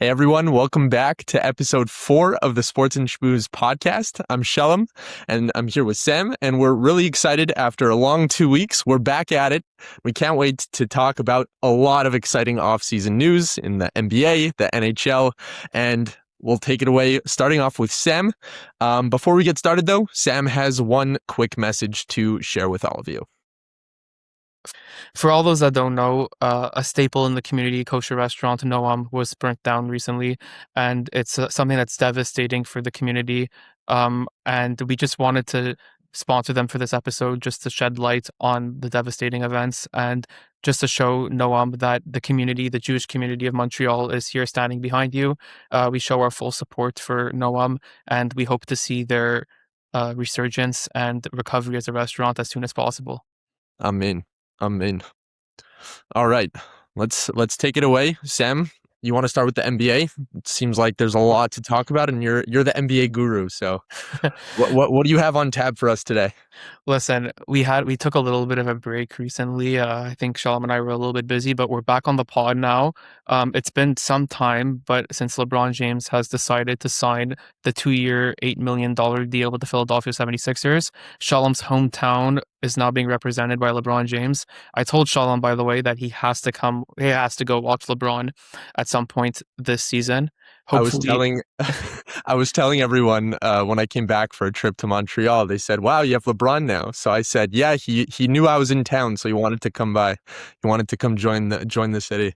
Hey everyone, welcome back to episode 4 of the Sports and Schmooze podcast. I'm Shalom, and I'm here with Sam, and we're really excited. After a long 2 weeks, we're back at it. We can't wait to talk about a lot of exciting off-season news in the NBA, the NHL, and we'll take it away, starting off with Sam. Before we get started, though, Sam has one quick message to share with all of you. For all those that don't know, a staple in the community, kosher restaurant Noam, was burnt down recently, and it's something that's devastating for the community. And we just wanted to sponsor them for this episode, just to shed light on the devastating events and just to show Noam that the community, the Jewish community of Montreal, is here standing behind you. We show our full support for Noam, and we hope to see their resurgence and recovery as a restaurant as soon as possible. Amen. All right, let's take it away. Sam, you want to start with the NBA? It seems like there's a lot to talk about, and you're the NBA guru. So, what do you have on tab for us today? Listen, we took a little bit of a break recently. I think Shalom and I were a little bit busy, but we're back on the pod now. It's been some time, but since LeBron James has decided to sign the 2-year, $8 million deal with the Philadelphia 76ers, Shalom's hometown is now being represented by LeBron James. I told Shalom, by the way, that he has to go watch LeBron at some point this season. Hopefully, I was telling everyone when I came back for a trip to Montreal, they said, "Wow, you have LeBron now." So I said, "Yeah, he knew I was in town, so he wanted to come by. He wanted to come join the city."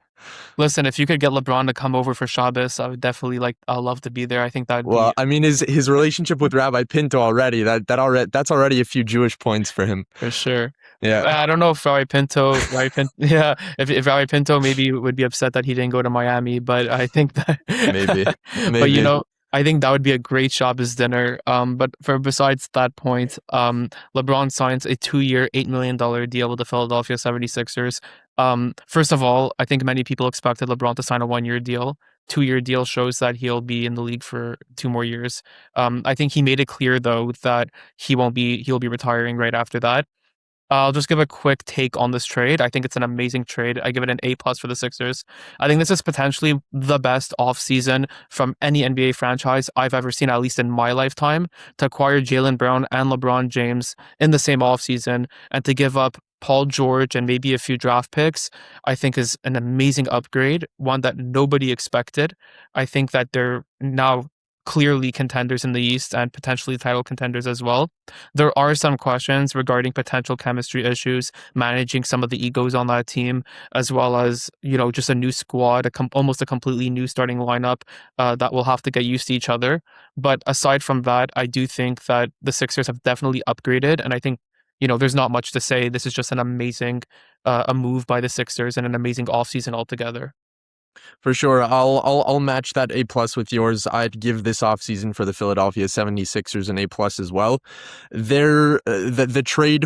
Listen, if you could get LeBron to come over for Shabbos, I would definitely I'd love to be there. I think that would Well, be I mean, his relationship with Rabbi Pinto already that's already a few Jewish points for him. for sure. Yeah, I don't know if yeah, if Rabbi Pinto maybe would be upset that he didn't go to Miami, but I think that maybe. but I think that would be a great Shabbos dinner. But besides that point, LeBron signs a 2-year, $8 million deal with the Philadelphia 76ers. First of all, I think many people expected LeBron to sign a 1-year deal. 2-year deal shows that he'll be in the league for 2 more years. I think he made it clear though that he'll be retiring right after that. I'll just give a quick take on this trade. I think it's an amazing trade. I give it an A+ for the Sixers. I think this is potentially the best offseason from any NBA franchise I've ever seen, at least in my lifetime, to acquire Jalen Brown and LeBron James in the same offseason and to give up Paul George and maybe a few draft picks, I think is an amazing upgrade, one that nobody expected. I think that they're now clearly contenders in the East and potentially title contenders as well. There are some questions regarding potential chemistry issues, managing some of the egos on that team, as well as, just a new squad, almost a completely new starting lineup that will have to get used to each other. But aside from that, I do think that the Sixers have definitely upgraded, and I think there's not much to say. This is just an amazing a move by the Sixers and an amazing offseason altogether. For sure. I'll match that A+ with yours. I'd give this offseason for the Philadelphia 76ers an A+ as well. The trade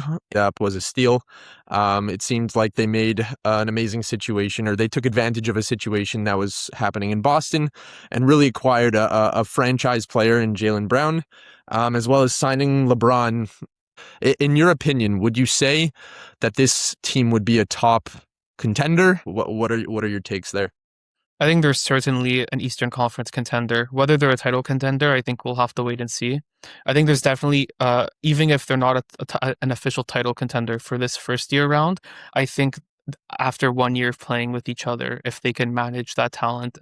was a steal. It seems like they made an amazing situation, or they took advantage of a situation that was happening in Boston and really acquired a franchise player in Jalen Brown, as well as signing LeBron. In your opinion, would you say that this team would be a top contender? What are your takes there? I think they're certainly an Eastern Conference contender. Whether they're a title contender, I think we'll have to wait and see. I think there's definitely, even if they're not an official title contender for this first year round, I think after 1 year of playing with each other, if they can manage that talent,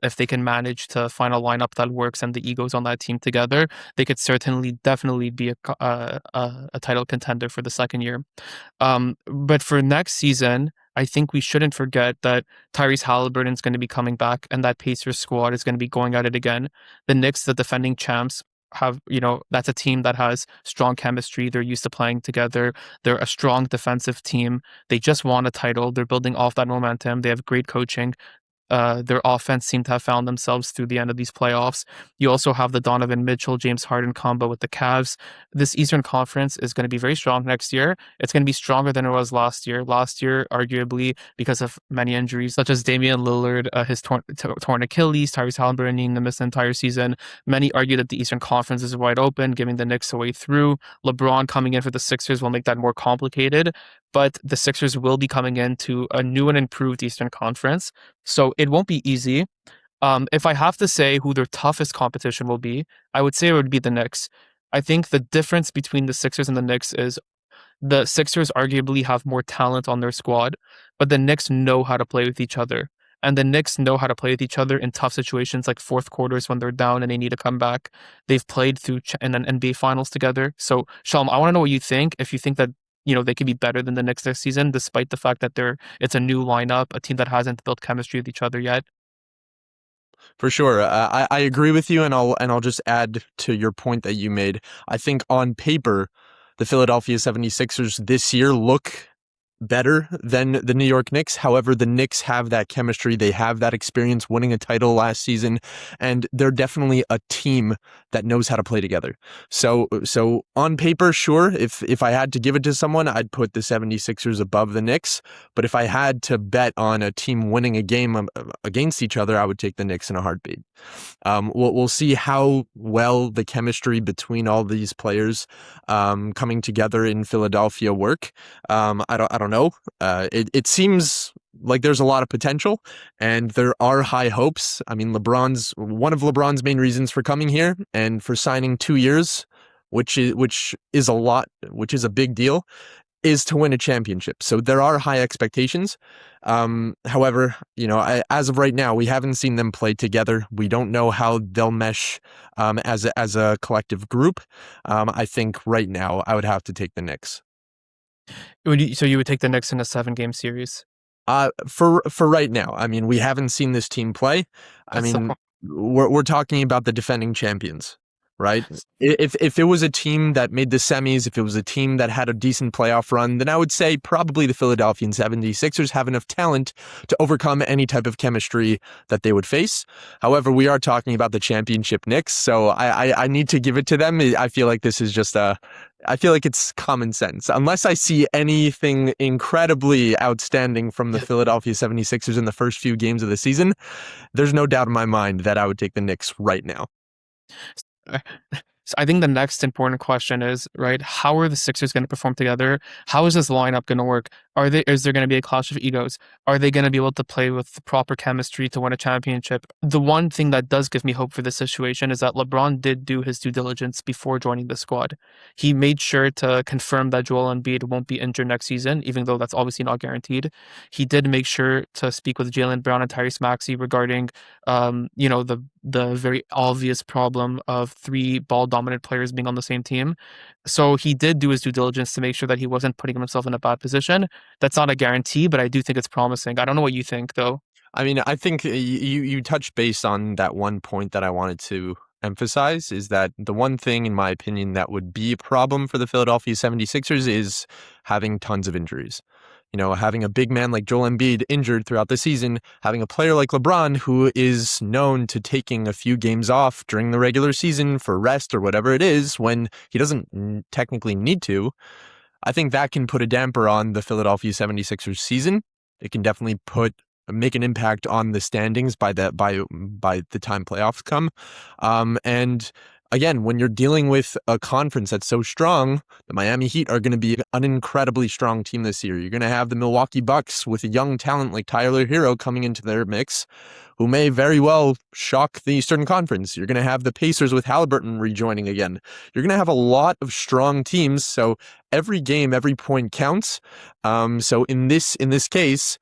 if they can manage to find a lineup that works and the egos on that team together, they could definitely be a title contender for the second year. But for next season, I think we shouldn't forget that Tyrese Halliburton is going to be coming back and that Pacers squad is going to be going at it again. The Knicks, the defending champs, that's a team that has strong chemistry. They're used to playing together. They're a strong defensive team. They just won a title. They're building off that momentum. They have great coaching. Their offense seemed to have found themselves through the end of these playoffs. You also have the Donovan Mitchell, James Harden combo with the Cavs. This Eastern Conference is going to be very strong next year. It's going to be stronger than it was last year. Last year, arguably, because of many injuries, such as Damian Lillard, his torn Achilles, Tyrese Halliburton needing to miss the entire season. Many argue that the Eastern Conference is wide open, giving the Knicks a way through. LeBron coming in for the Sixers will make that more complicated, but the Sixers will be coming into a new and improved Eastern Conference. So it won't be easy. If I have to say who their toughest competition will be, I would say it would be the Knicks. I think the difference between the Sixers and the Knicks is the Sixers arguably have more talent on their squad, but the Knicks know how to play with each other. And the Knicks know how to play with each other in tough situations like fourth quarters when they're down and they need to come back. They've played through in an NBA finals together. So, Shalom, I want to know what you think. If you think that they could be better than the Knicks this season, despite the fact that it's a new lineup, a team that hasn't built chemistry with each other yet. For sure. I agree with you, and I'll just add to your point that you made. I think on paper, the Philadelphia 76ers this year look better than the New York Knicks. However, the Knicks have that chemistry. They have that experience winning a title last season, and they're definitely a team that knows how to play together. So on paper, sure, if I had to give it to someone, I'd put the 76ers above the Knicks. But if I had to bet on a team winning a game against each other, I would take the Knicks in a heartbeat. We'll see how well the chemistry between all these players coming together in Philadelphia work. I don't know. It seems like there's a lot of potential, and there are high hopes. I mean, one of LeBron's main reasons for coming here and for signing 2 years, which is a big deal, is to win a championship. So there are high expectations. However, as of right now, we haven't seen them play together. We don't know how they'll mesh as a collective group. I think right now I would have to take the Knicks. So you would take the Knicks in a 7-game series? For right now, I mean, we haven't seen this team play. I mean, we're talking about the defending champions, right? If it was a team that made the semis, if it was a team that had a decent playoff run, then I would say probably the Philadelphia 76ers have enough talent to overcome any type of chemistry that they would face. However, we are talking about the championship Knicks, so I need to give it to them. I feel like this is just I feel like it's common sense. Unless I see anything incredibly outstanding from the Philadelphia 76ers in the first few games of the season, there's no doubt in my mind that I would take the Knicks right now. So I think the next important question is, right, how are the Sixers going to perform together? How is this lineup going to work? Is there going to be a clash of egos? Are they going to be able to play with the proper chemistry to win a championship? The one thing that does give me hope for this situation is that LeBron did do his due diligence before joining the squad. He made sure to confirm that Joel Embiid won't be injured next season, even though that's obviously not guaranteed. He did make sure to speak with Jalen Brown and Tyrese Maxey regarding, the very obvious problem of 3 ball dominant players being on the same team. So he did do his due diligence to make sure that he wasn't putting himself in a bad position. That's not a guarantee, but I do think it's promising. I don't know what you think, though. I mean, I think you touched base on that one point that I wanted to emphasize, is that the one thing, in my opinion, that would be a problem for the Philadelphia 76ers is having tons of injuries. Having a big man like Joel Embiid injured throughout the season, having a player like LeBron who is known to taking a few games off during the regular season for rest or whatever it is when he doesn't technically need to, I think that can put a damper on the Philadelphia 76ers season. It can definitely make an impact on the standings by the time playoffs come. And again, when you're dealing with a conference that's so strong, the Miami Heat are going to be an incredibly strong team this year. You're going to have the Milwaukee Bucks with a young talent like Tyler Hero coming into their mix, who may very well shock the Eastern Conference. You're going to have the Pacers with Halliburton rejoining again. You're going to have a lot of strong teams, so every game, every point counts. So in this case,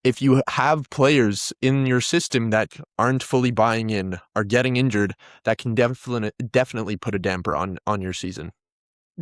if you have players in your system that aren't fully buying in, are getting injured, that can definitely put a damper on your season.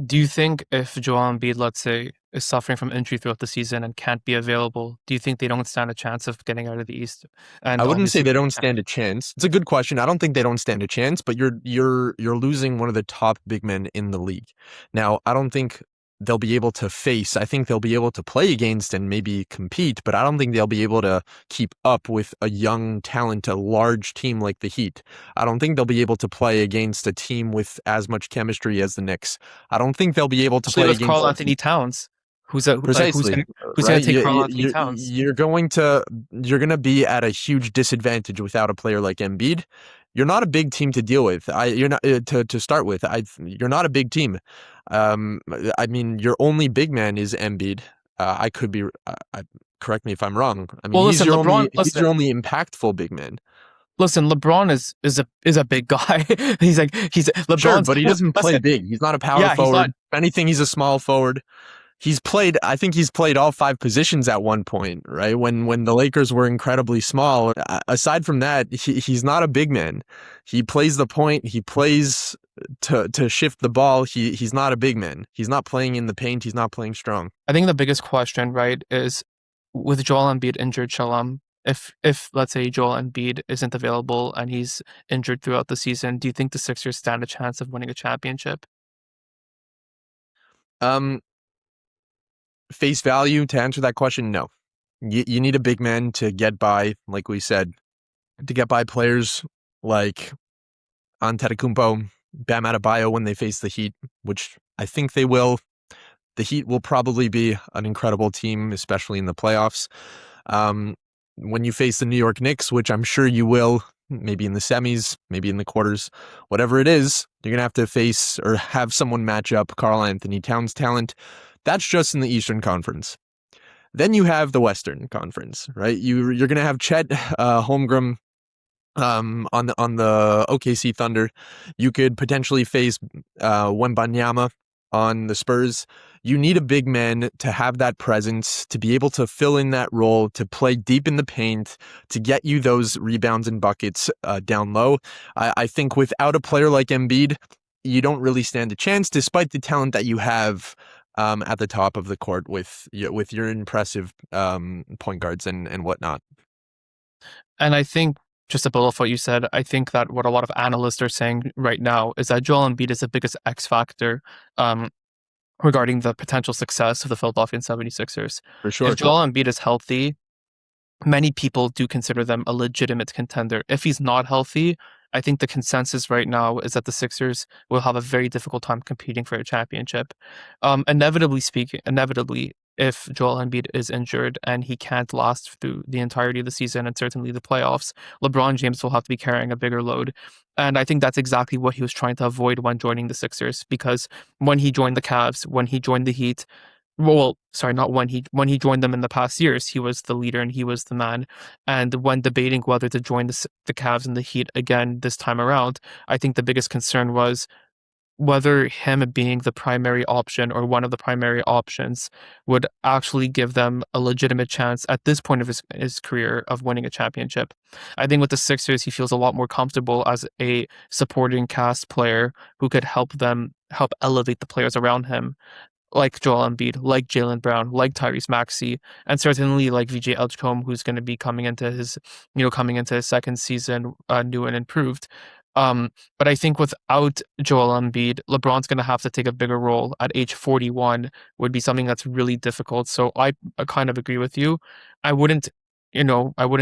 Do you think if Joel Embiid, let's say, is suffering from injury throughout the season and can't be available, do you think they don't stand a chance of getting out of the East? And I wouldn't say obviously, they don't stand a chance. It's a good question. I don't think they don't stand a chance, but you're losing one of the top big men in the league. Now, I don't think they'll be able to face. I think they'll be able to play against and maybe compete, but I don't think they'll be able to keep up with a young talent, a large team like the Heat. I don't think they'll be able to play against a team with as much chemistry as the Knicks. I don't think they'll be able to play against Carl Anthony Towns. Precisely. Who's going to take Carl Anthony Towns? You're going to be at a huge disadvantage without a player like Embiid. You're not a big team to deal with. You're not to start with. You're not a big team. I mean, your only big man is Embiid. I could be. Correct me if I'm wrong. I mean, Well, he's listen, your LeBron. only impactful big man. Listen, LeBron is a big guy. he's Sure, LeBron's. but he doesn't play Listen, big. He's not a power yeah, he's forward. not. If anything, he's a small forward. I think he's played all 5 positions at one point, right? When the Lakers were incredibly small. Aside from that, he's not a big man. He plays the point. He plays to shift the ball. He's not a big man. He's not playing in the paint. He's not playing strong. I think the biggest question, right, is with Joel Embiid injured, Shalom. If let's say Joel Embiid isn't available and he's injured throughout the season, do you think the Sixers stand a chance of winning a championship? Um, Face value to answer that question, no. You need a big man to get by, like we said, to get by players like Antetokounmpo, Bam Adebayo when they face the Heat, which I think they will. The Heat will probably be an incredible team, especially in the playoffs. When you face the New York Knicks, which I'm sure you will, maybe in the semis, maybe in the quarters, whatever it is, you're going to have to face or have someone match up Karl Anthony Towns' talent. That's just in the Eastern Conference. Then you have the Western Conference, right? You're going to have Chet Holmgren on the OKC Thunder. You could potentially face Wembanyama on the Spurs. You need a big man to have that presence, to be able to fill in that role, to play deep in the paint, to get you those rebounds and buckets down low. I think without a player like Embiid, you don't really stand a chance, despite the talent that you have at the top of the court with your impressive point guards and whatnot. And I think, just to build off what you said, I think that what a lot of analysts are saying right now is that Joel Embiid is the biggest X factor regarding the potential success of the Philadelphia 76ers. For sure. If Joel Embiid is healthy, many people do consider them a legitimate contender. If he's not healthy, I think the consensus right now is that the Sixers will have a very difficult time competing for a championship. Inevitably, if Joel Embiid is injured and he can't last through the entirety of the season and certainly the playoffs, LeBron James will have to be carrying a bigger load. And I think that's exactly what he was trying to avoid when joining the Sixers, because when he joined the Cavs, when he joined the Heat, well, sorry, not when he joined them in the past years, he was the leader and he was the man. And when debating whether to join the Cavs and the Heat again this time around, I think the biggest concern was whether him being the primary option or one of the primary options would actually give them a legitimate chance at this point of his career of winning a championship. I think with the Sixers, he feels a lot more comfortable as a supporting cast player who could help elevate the players around him, like Joel Embiid, like Jalen Brown, like Tyrese Maxey, and certainly like VJ Edgecombe, who's going to be coming into his second season, new and improved. But I think without Joel Embiid, LeBron's going to have to take a bigger role at age 41 would be something that's really difficult. So I kind of agree with you. I wouldn't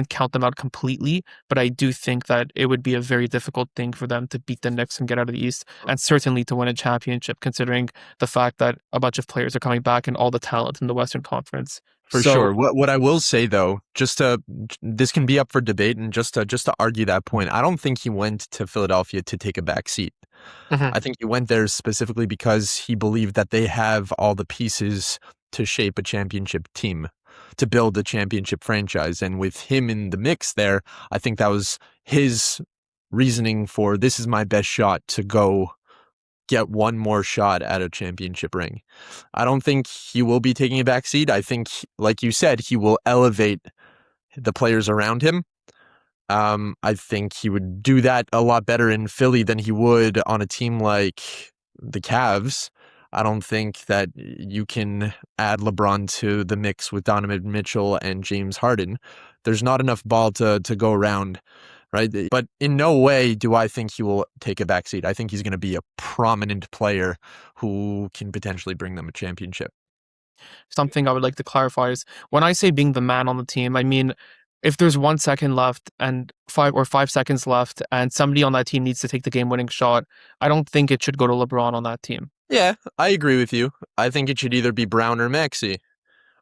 count them out completely, but I do think that it would be a very difficult thing for them to beat the Knicks and get out of the East, and certainly to win a championship, considering the fact that a bunch of players are coming back and all the talent in the Western Conference. For sure. What I will say though, this can be up for debate, and just to argue that point, I don't think he went to Philadelphia to take a back seat. Mhm. I think he went there specifically because he believed that they have all the pieces to shape a championship team, to build a championship franchise. And with him in the mix there, I think that was his reasoning for, this is my best shot to go get one more shot at a championship ring. I don't think he will be taking a back seat. I think, like you said, he will elevate the players around him. I think he would do that a lot better in Philly than he would on a team like the Cavs. I don't think that you can add LeBron to the mix with Donovan Mitchell and James Harden. There's not enough ball to go around, right? But in no way do I think he will take a backseat. I think he's going to be a prominent player who can potentially bring them a championship. Something I would like to clarify is when I say being the man on the team, I mean if there's 1 second left and 5 seconds left and somebody on that team needs to take the game-winning shot, I don't think it should go to LeBron on that team. Yeah, I agree with you. I think it should either be Brown or Maxey,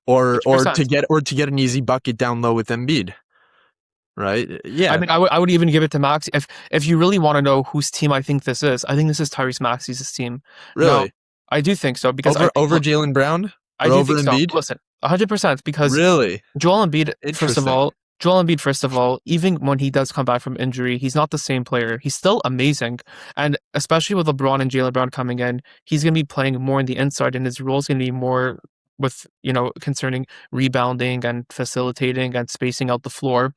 or to 100%. get an easy bucket down low with Embiid, right? I Yeah, mean, I would even give it to Maxey. If you really want to know whose team I think this is, I think this is Tyrese Maxey's team. Now, really. I do think so because Over Jalen Brown I or do over think so. Embiid? Listen, 100% because Really Joel Embiid, first of interesting. all, Joel Embiid, first of all, even when he does come back from injury, he's not the same player. He's still amazing. And especially with LeBron and Jalen Brown coming in, he's going to be playing more in the inside, and his role is going to be more with, concerning rebounding and facilitating and spacing out the floor.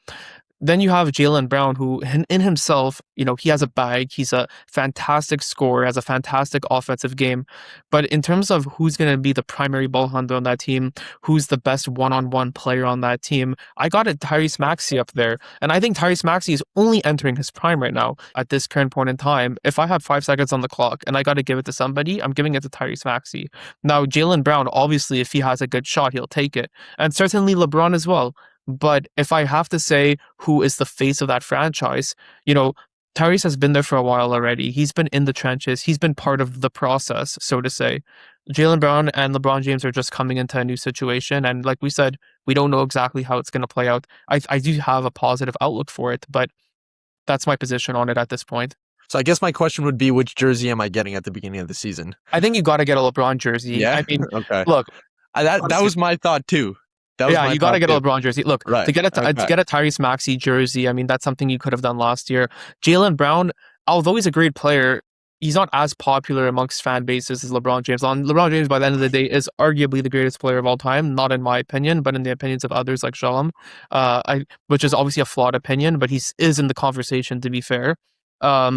Then you have Jalen Brown, who in himself, he has a bag. He's a fantastic scorer, has a fantastic offensive game. But in terms of who's going to be the primary ball handler on that team, who's the best one-on-one player on that team, I got it Tyrese Maxey up there. And I think Tyrese Maxey is only entering his prime right now at this current point in time. If I have 5 seconds on the clock and I got to give it to somebody, I'm giving it to Tyrese Maxey. Now, Jalen Brown, obviously, if he has a good shot, he'll take it. And certainly LeBron as well. But if I have to say who is the face of that franchise, Tyrese has been there for a while already. He's been in the trenches. He's been part of the process, so to say. Jalen Brown and LeBron James are just coming into a new situation. And like we said, we don't know exactly how it's going to play out. I do have a positive outlook for it, but that's my position on it at this point. So I guess my question would be, which jersey am I getting at the beginning of the season? I think you got to get a LeBron jersey. Yeah? I mean, okay. Look. That was my thought too. You got to get a LeBron jersey. Look, right. to get a Tyrese Maxey jersey, I mean, that's something you could have done last year. Jalen Brown, although he's a great player, he's not as popular amongst fan bases as LeBron James. LeBron James, by the end of the day, is arguably the greatest player of all time, not in my opinion, but in the opinions of others like Shalom, which is obviously a flawed opinion, but he is in the conversation, to be fair. I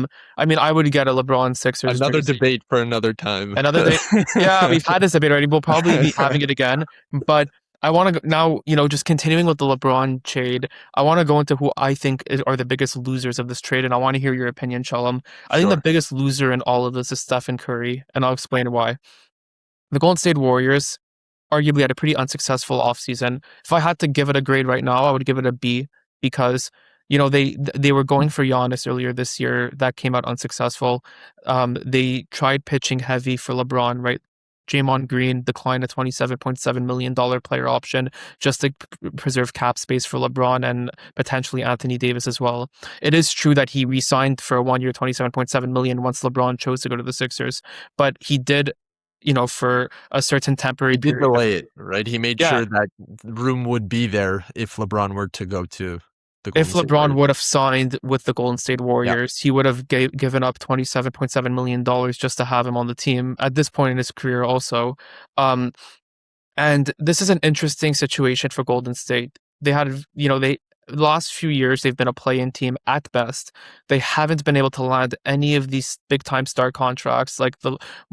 mean, I would get a LeBron Sixers another jersey. Debate for another time. Another day. Yeah, we've had this debate already. We'll probably be having it again, but I want to now, just continuing with the LeBron trade, I want to go into who I think are the biggest losers of this trade, and I want to hear your opinion, Shalom. I think the biggest loser in all of this is Stephen Curry, and I'll explain why. The Golden State Warriors arguably had a pretty unsuccessful offseason. If I had to give it a grade right now, I would give it a B, because they were going for Giannis earlier this year. That came out unsuccessful. They tried pitching heavy for LeBron, right? Draymond Green declined a $27.7 million player option just to preserve cap space for LeBron and potentially Anthony Davis as well. It is true that he re-signed for a 1 year, $27.7 million once LeBron chose to go to the Sixers, but he did, for a certain temporary period. He did delay it, right? He made sure that room would be there if LeBron were to go to if LeBron would have signed with the Golden State Warriors, he would have given up $27.7 million just to have him on the team at this point in his career also. And this is an interesting situation for Golden State. They had, the last few years, they've been a play-in team at best. They haven't been able to land any of these big-time star contracts,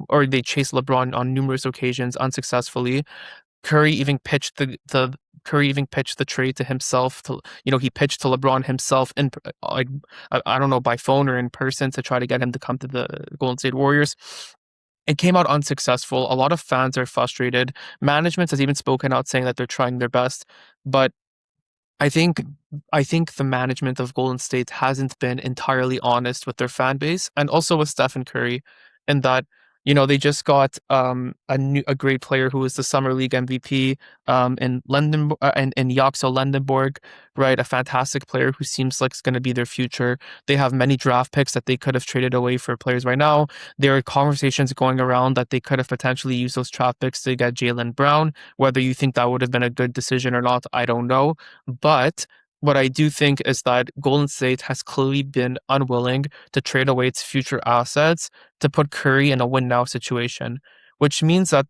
or they chased LeBron on numerous occasions unsuccessfully. Curry even pitched the trade to himself. He pitched to LeBron himself I don't know, by phone or in person, to try to get him to come to the Golden State Warriors. It came out unsuccessful. A lot of fans are frustrated. Management has even spoken out saying that they're trying their best, but I think the management of Golden State hasn't been entirely honest with their fan base and also with Stephen Curry, in that they just got a great player who was the Summer League MVP in London in Yaxo Lendenborg, right? A fantastic player who seems like it's going to be their future. They have many draft picks that they could have traded away for players right now. There are conversations going around that they could have potentially used those draft picks to get Jalen Brown. Whether you think that would have been a good decision or not, I don't know. But what I do think is that Golden State has clearly been unwilling to trade away its future assets to put Curry in a win-now situation, which means that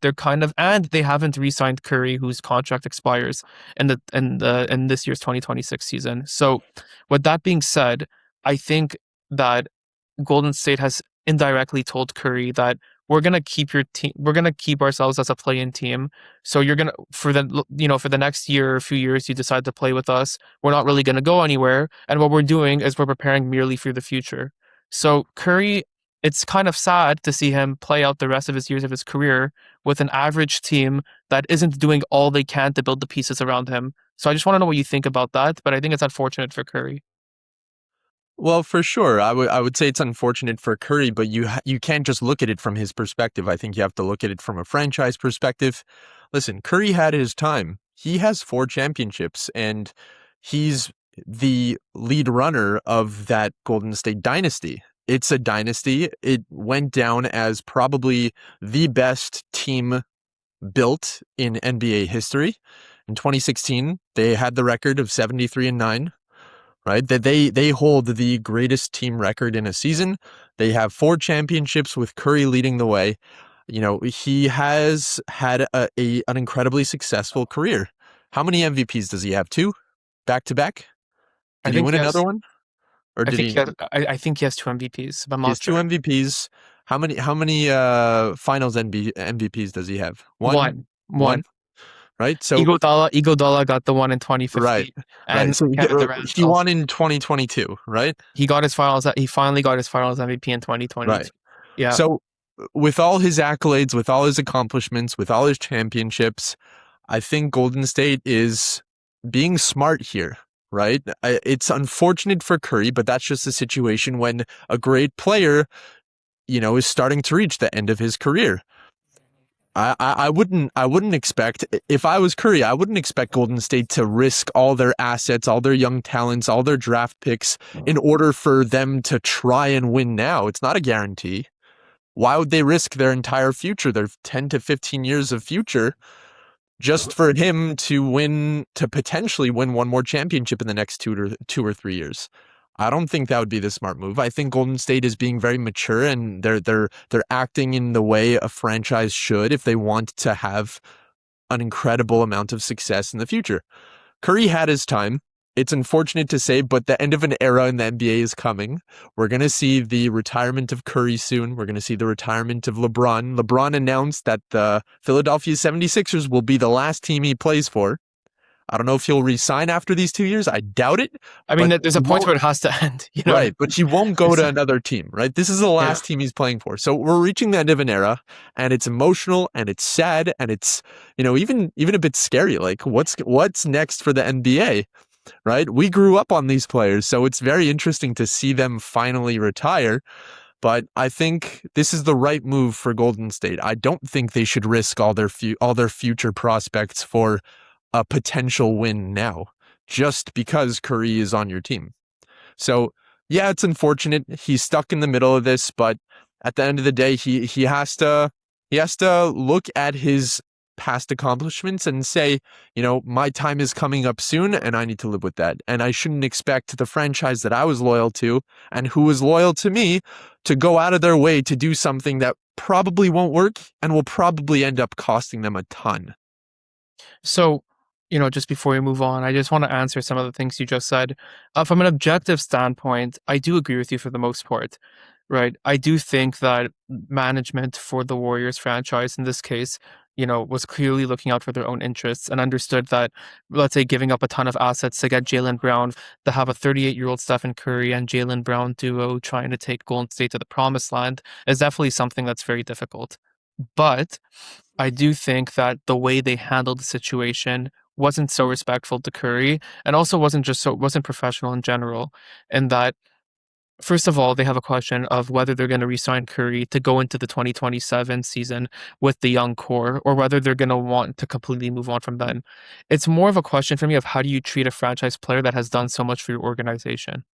and they haven't re-signed Curry, whose contract expires in this year's 2026 season. So, with that being said, I think that Golden State has indirectly told Curry that we're gonna keep your team. We're gonna keep ourselves as a play-in team. So you're gonna for the next year or few years, you decide to play with us. We're not really gonna go anywhere. And what we're doing is we're preparing merely for the future. So Curry, it's kind of sad to see him play out the rest of his years of his career with an average team that isn't doing all they can to build the pieces around him. So I just want to know what you think about that. But I think it's unfortunate for Curry. Well, for sure. I would say it's unfortunate for Curry, but you can't just look at it from his perspective. I think you have to look at it from a franchise perspective. Listen, Curry had his time. He has 4 championships, and he's the lead runner of that Golden State dynasty. It's a dynasty. It went down as probably the best team built in NBA history. In 2016, they had the record of 73-9, right? That they hold the greatest team record in a season. They have 4 championships with Curry leading the way. You know, he has had an incredibly successful career. How many MVPs does he have? 2? Back to back? I Did he think win he another has. one? Or I did think he? I think he has 2 MVPs, but I'm He has not 2 sure. MVPs. How many finals MVPs does he have? One? One, One, one. right? So Iguodala got the one in right. 2015, Right. and So Kevin Durant he won also. in 2022, right? He got his finals. He finally got his finals MVP in Right. 2022. Yeah, So with all his accolades, with all his accomplishments, with all his championships, I think Golden State is being smart here, right? It's unfortunate for Curry, but that's just a situation when a great player, is starting to reach the end of his career. I wouldn't expect, if I was Curry, I wouldn't expect Golden State to risk all their assets, all their young talents, all their draft picks in order for them to try and win now. It's not a guarantee. Why would they risk their entire future, their 10 to 15 years of future, just for him to potentially win one more championship in the next 2 or 3 years? I don't think that would be the smart move. I think Golden State is being very mature, and they're acting in the way a franchise should if they want to have an incredible amount of success in the future. Curry had his time. It's unfortunate to say, but the end of an era in the NBA is coming. We're going to see the retirement of Curry soon. We're going to see the retirement of LeBron. LeBron announced that the Philadelphia 76ers will be the last team he plays for. I don't know if he'll resign after these 2 years. I doubt it, I mean, but there's he a point won't. where it has to end. You know what I Right, mean? but he won't go to another team, right? This is the Yeah. last team he's playing for. So we're reaching the end of an era, and it's emotional and it's sad and it's, even a bit scary. Like what's next for the NBA, right? We grew up on these players, so it's very interesting to see them finally retire. But I think this is the right move for Golden State. I don't think they should risk all their future prospects for a potential win now, just because Curry is on your team. So yeah, it's unfortunate. He's stuck in the middle of this, but at the end of the day, he has to look at his past accomplishments and say, my time is coming up soon and I need to live with that. And I shouldn't expect the franchise that I was loyal to and who was loyal to me to go out of their way to do something that probably won't work and will probably end up costing them a ton. So, just before we move on, I just want to answer some of the things you just said. From an objective standpoint, I do agree with you for the most part, right? I do think that management for the Warriors franchise in this case, was clearly looking out for their own interests and understood that, let's say, giving up a ton of assets to get Jalen Brown, to have a 38-year-old Stephen Curry and Jalen Brown duo trying to take Golden State to the promised land is definitely something that's very difficult. But I do think that the way they handled the situation wasn't so respectful to Curry and also wasn't professional in general. And that, first of all, they have a question of whether they're going to re-sign Curry to go into the 2027 season with the young core or whether they're going to want to completely move on from then. It's more of a question for me of how do you treat a franchise player that has done so much for your organization?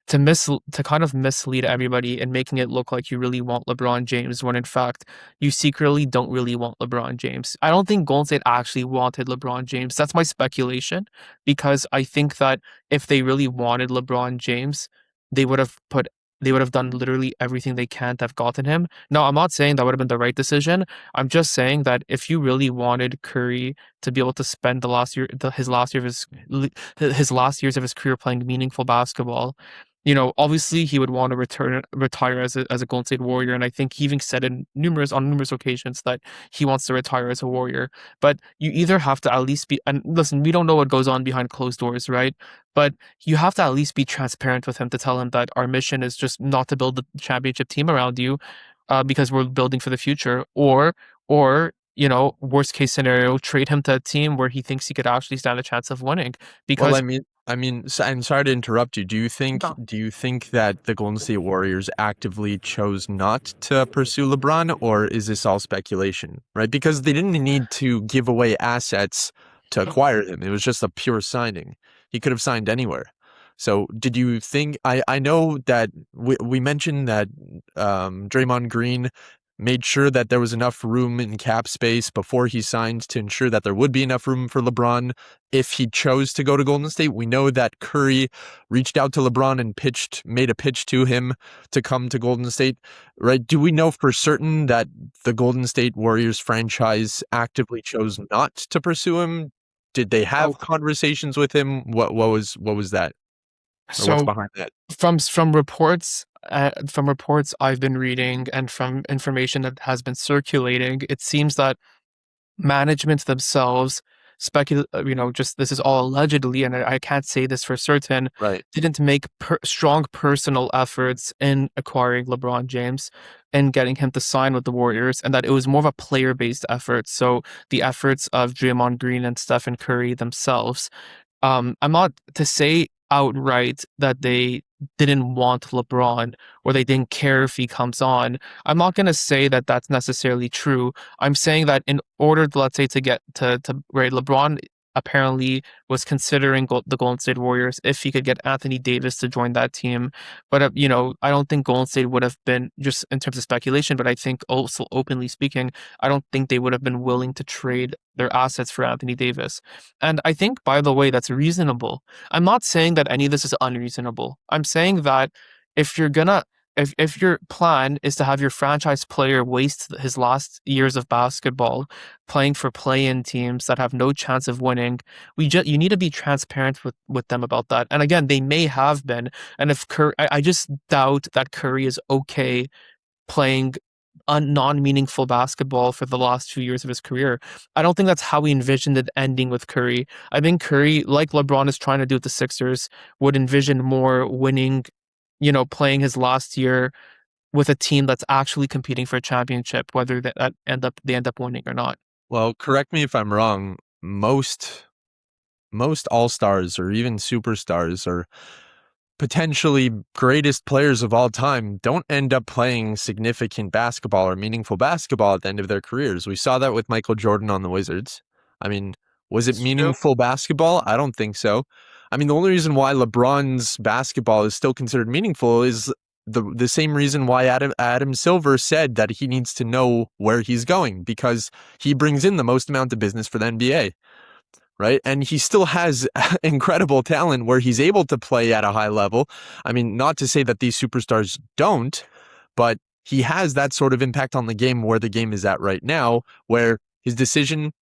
To kind of mislead everybody and making it look like you really want LeBron James when in fact you secretly don't really want LeBron James. I don't think Golden State actually wanted LeBron James. That's my speculation because I think that if they really wanted LeBron James, they would have put they would have done literally everything they can to have gotten him. Now, I'm not saying that would have been the right decision. I'm just saying that if you really wanted Curry to be able to spend his last year of his last years of his career playing meaningful basketball, obviously he would want to retire as a Golden State Warrior, and I think he even said on numerous occasions that he wants to retire as a Warrior. But you either have to at least be, and listen, we don't know what goes on behind closed doors, right? But you have to at least be transparent with him to tell him that our mission is just not to build the championship team around you, because we're building for the future, or worst case scenario, trade him to a team where he thinks he could actually stand a chance of winning. Well, Because I'm sorry to interrupt you. Do you think no, do you think that the Golden State Warriors actively chose not to pursue LeBron, or is this all speculation? Right? Because they didn't need to give away assets to acquire him. It was just a pure signing. He could have signed anywhere. So, did you think? I know that we mentioned that Draymond Green made sure that there was enough room in cap space before he signed to ensure that there would be enough room for LeBron if he chose to go to Golden State. We know that Curry reached out to LeBron and made a pitch to him to come to Golden State, right? Do we know for certain that the Golden State Warriors franchise actively chose not to pursue him? Did they have conversations with him? What was that? Or what's So behind that? from reports I've been reading and from information that has been circulating, it seems that management themselves just this is all allegedly, and I can't say this for certain, Right. didn't make strong personal efforts in acquiring LeBron James and getting him to sign with the Warriors, and that it was more of a player-based effort. So the efforts of Draymond Green and Stephen Curry themselves. I'm not to say outright that they didn't want LeBron or they didn't care if he comes on. I'm not going to say that that's necessarily true. I'm saying that in order, let's say, to get to right, LeBron apparently was considering the Golden State Warriors if he could get Anthony Davis to join that team. But, I don't think Golden State would have been, just in terms of speculation, but I think also openly speaking, I don't think they would have been willing to trade their assets for Anthony Davis. And I think, by the way, that's reasonable. I'm not saying that any of this is unreasonable. I'm saying that if you're gonna if your plan is to have your franchise player waste his last years of basketball playing for play-in teams that have no chance of winning, you need to be transparent with them about that. And again, they may have been. And if Curry, I just doubt that Curry is okay playing non-meaningful basketball for the last few years of his career. I don't think that's how we envisioned it ending with Curry. I think Curry, like LeBron is trying to do with the Sixers, would envision more winning, playing his last year with a team that's actually competing for a championship, whether they end up winning or not. Well, correct me if I'm wrong. Most all-stars or even superstars or potentially greatest players of all time don't end up playing significant basketball or meaningful basketball at the end of their careers. We saw that with Michael Jordan on the Wizards. I mean, was it meaningful basketball? I don't think so. I mean, the only reason why LeBron's basketball is still considered meaningful is the same reason why Adam Silver said that he needs to know where he's going, because he brings in the most amount of business for the NBA. Right. And he still has incredible talent where he's able to play at a high level. I mean, not to say that these superstars don't, but he has that sort of impact on the game where the game is at right now, where his decision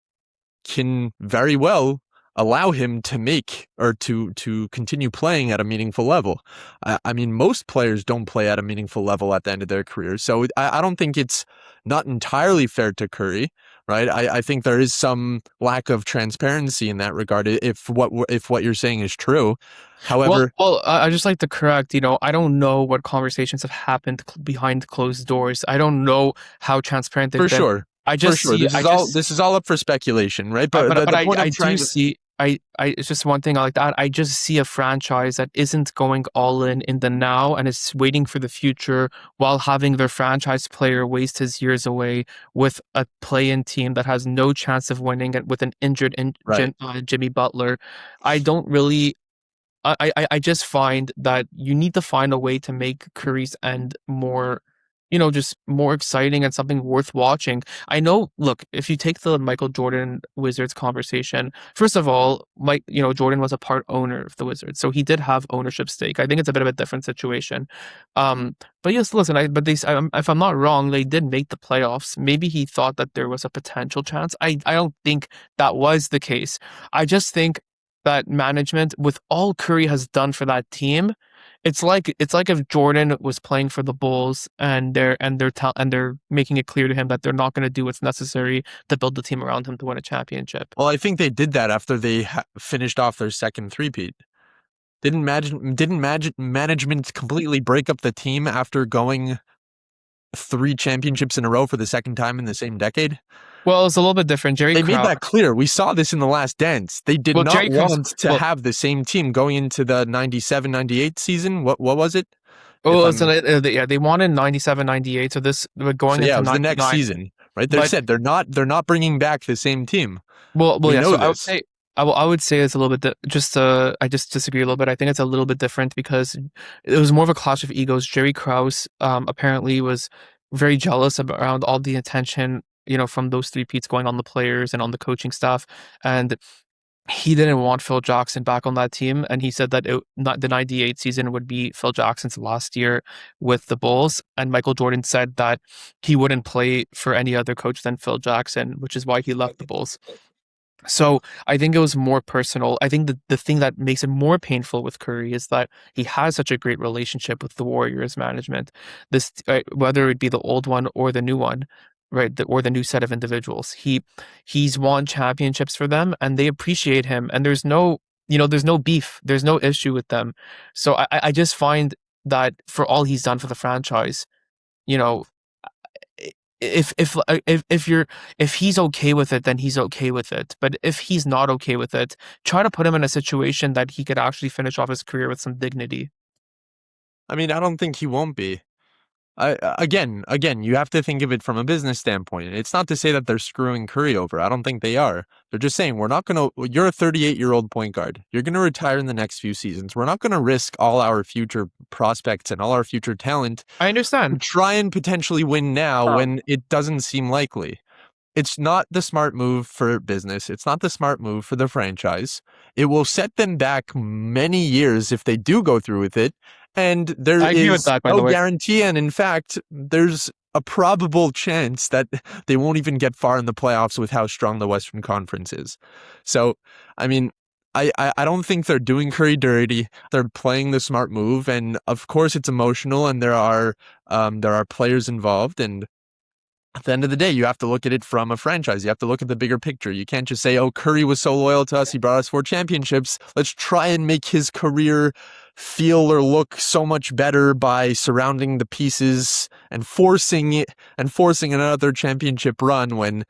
can very well allow him to make or to continue playing at a meaningful level. I mean, most players don't play at a meaningful level at the end of their career. So I don't think it's not entirely fair to Curry. Right. I think there is some lack of transparency in that regard, if what you're saying is true. However, well, I just like to correct, I don't know what conversations have happened behind closed doors. I don't know how transparent they've for been. sure, I just for sure, see, this is all up for speculation, right? But but the point I I'm trying do to see. It's just one thing I like that. I just see a franchise that isn't going all in the now and is waiting for the future while having their franchise player waste his years away with a play-in team that has no chance of winning and with an injured right. Jimmy Butler. I don't really. I just find that you need to find a way to make Curry's end more, just more exciting and something worth watching. I know, look, if you take the Michael Jordan Wizards conversation, first of all, Jordan was a part owner of the Wizards, so he did have ownership stake. I think it's a bit of a different situation. But yes, listen, if I'm not wrong, they did make the playoffs. Maybe he thought that there was a potential chance. I don't think that was the case. I just think that management, with all Curry has done for that team, it's like if Jordan was playing for the Bulls and they're making it clear to him that they're not going to do what's necessary to build the team around him to win a championship. Well, I think they did that after they finished off their second three-peat. Didn't management completely break up the team after going 3 championships in a row for the second time in the same decade? Well, it's a little bit different. They made that clear. We saw this in The Last Dance. They did not want to have the same team going into the 97-98 season. What was it? Oh, they wanted 97-98. So this going into it was the next season, right? They said they're not bringing back the same team. Well, yeah. So I would say it's a little bit I just disagree a little bit. I think it's a little bit different because it was more of a clash of egos. Jerry Krause apparently was very jealous around all the attention, from those three peats going on the players and on the coaching staff. And he didn't want Phil Jackson back on that team, and he said that the '98 season would be Phil Jackson's last year with the Bulls. And Michael Jordan said that he wouldn't play for any other coach than Phil Jackson, which is why he left the Bulls. So I think it was more personal. I think the thing that makes it more painful with Curry is that he has such a great relationship with the Warriors management. This, whether it be the old one or the new one, right, or the new set of individuals, he's won championships for them, and they appreciate him. And there's no beef, there's no issue with them. So I just find that for all he's done for the franchise, you know, if he's okay with it, then he's okay with it. But if he's not okay with it, try to put him in a situation that he could actually finish off his career with some dignity. I mean, I don't think he won't be. Again, you have to think of it from a business standpoint. It's not to say that they're screwing Curry over. I don't think they are. They're just saying, we're not going to, you're a 38-year-old point guard. You're going to retire in the next few seasons. We're not going to risk all our future prospects and all our future talent I to understand. try and potentially win now when it doesn't seem likely. It's not the smart move for business. It's not the smart move for the franchise. It will set them back many years if they do go through with it. And there I agree with is that, by the no way. guarantee. And in fact, there's a probable chance that they won't even get far in the playoffs with how strong the Western Conference is. So, I mean, I don't think they're doing Curry dirty. They're playing the smart move. And of course, it's emotional and there are players involved. And at the end of the day, you have to look at it from a franchise. You have to look at the bigger picture. You can't just say, oh, Curry was so loyal to us. He brought us 4 championships. Let's try and make his career feel or look so much better by surrounding the pieces and forcing another championship run when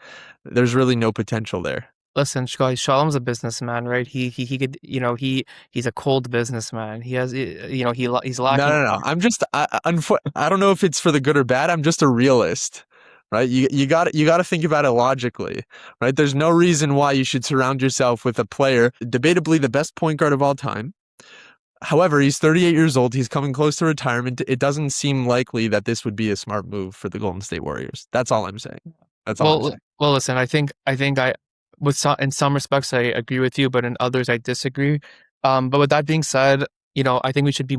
there's really no potential there. Listen, guys, Shalom's a businessman, right? He could, he's a cold businessman. He has, he's lacking. No. I don't know if it's for the good or bad. I'm just a realist. Right, you got to think about it logically, right? There's no reason why you should surround yourself with a player, debatably the best point guard of all time. However, he's 38 years old. He's coming close to retirement. It doesn't seem likely that this would be a smart move for the Golden State Warriors. That's all I'm saying. That's all I'm saying. Well, listen, I think in some respects I agree with you, but in others I disagree. But with that being said, I think we should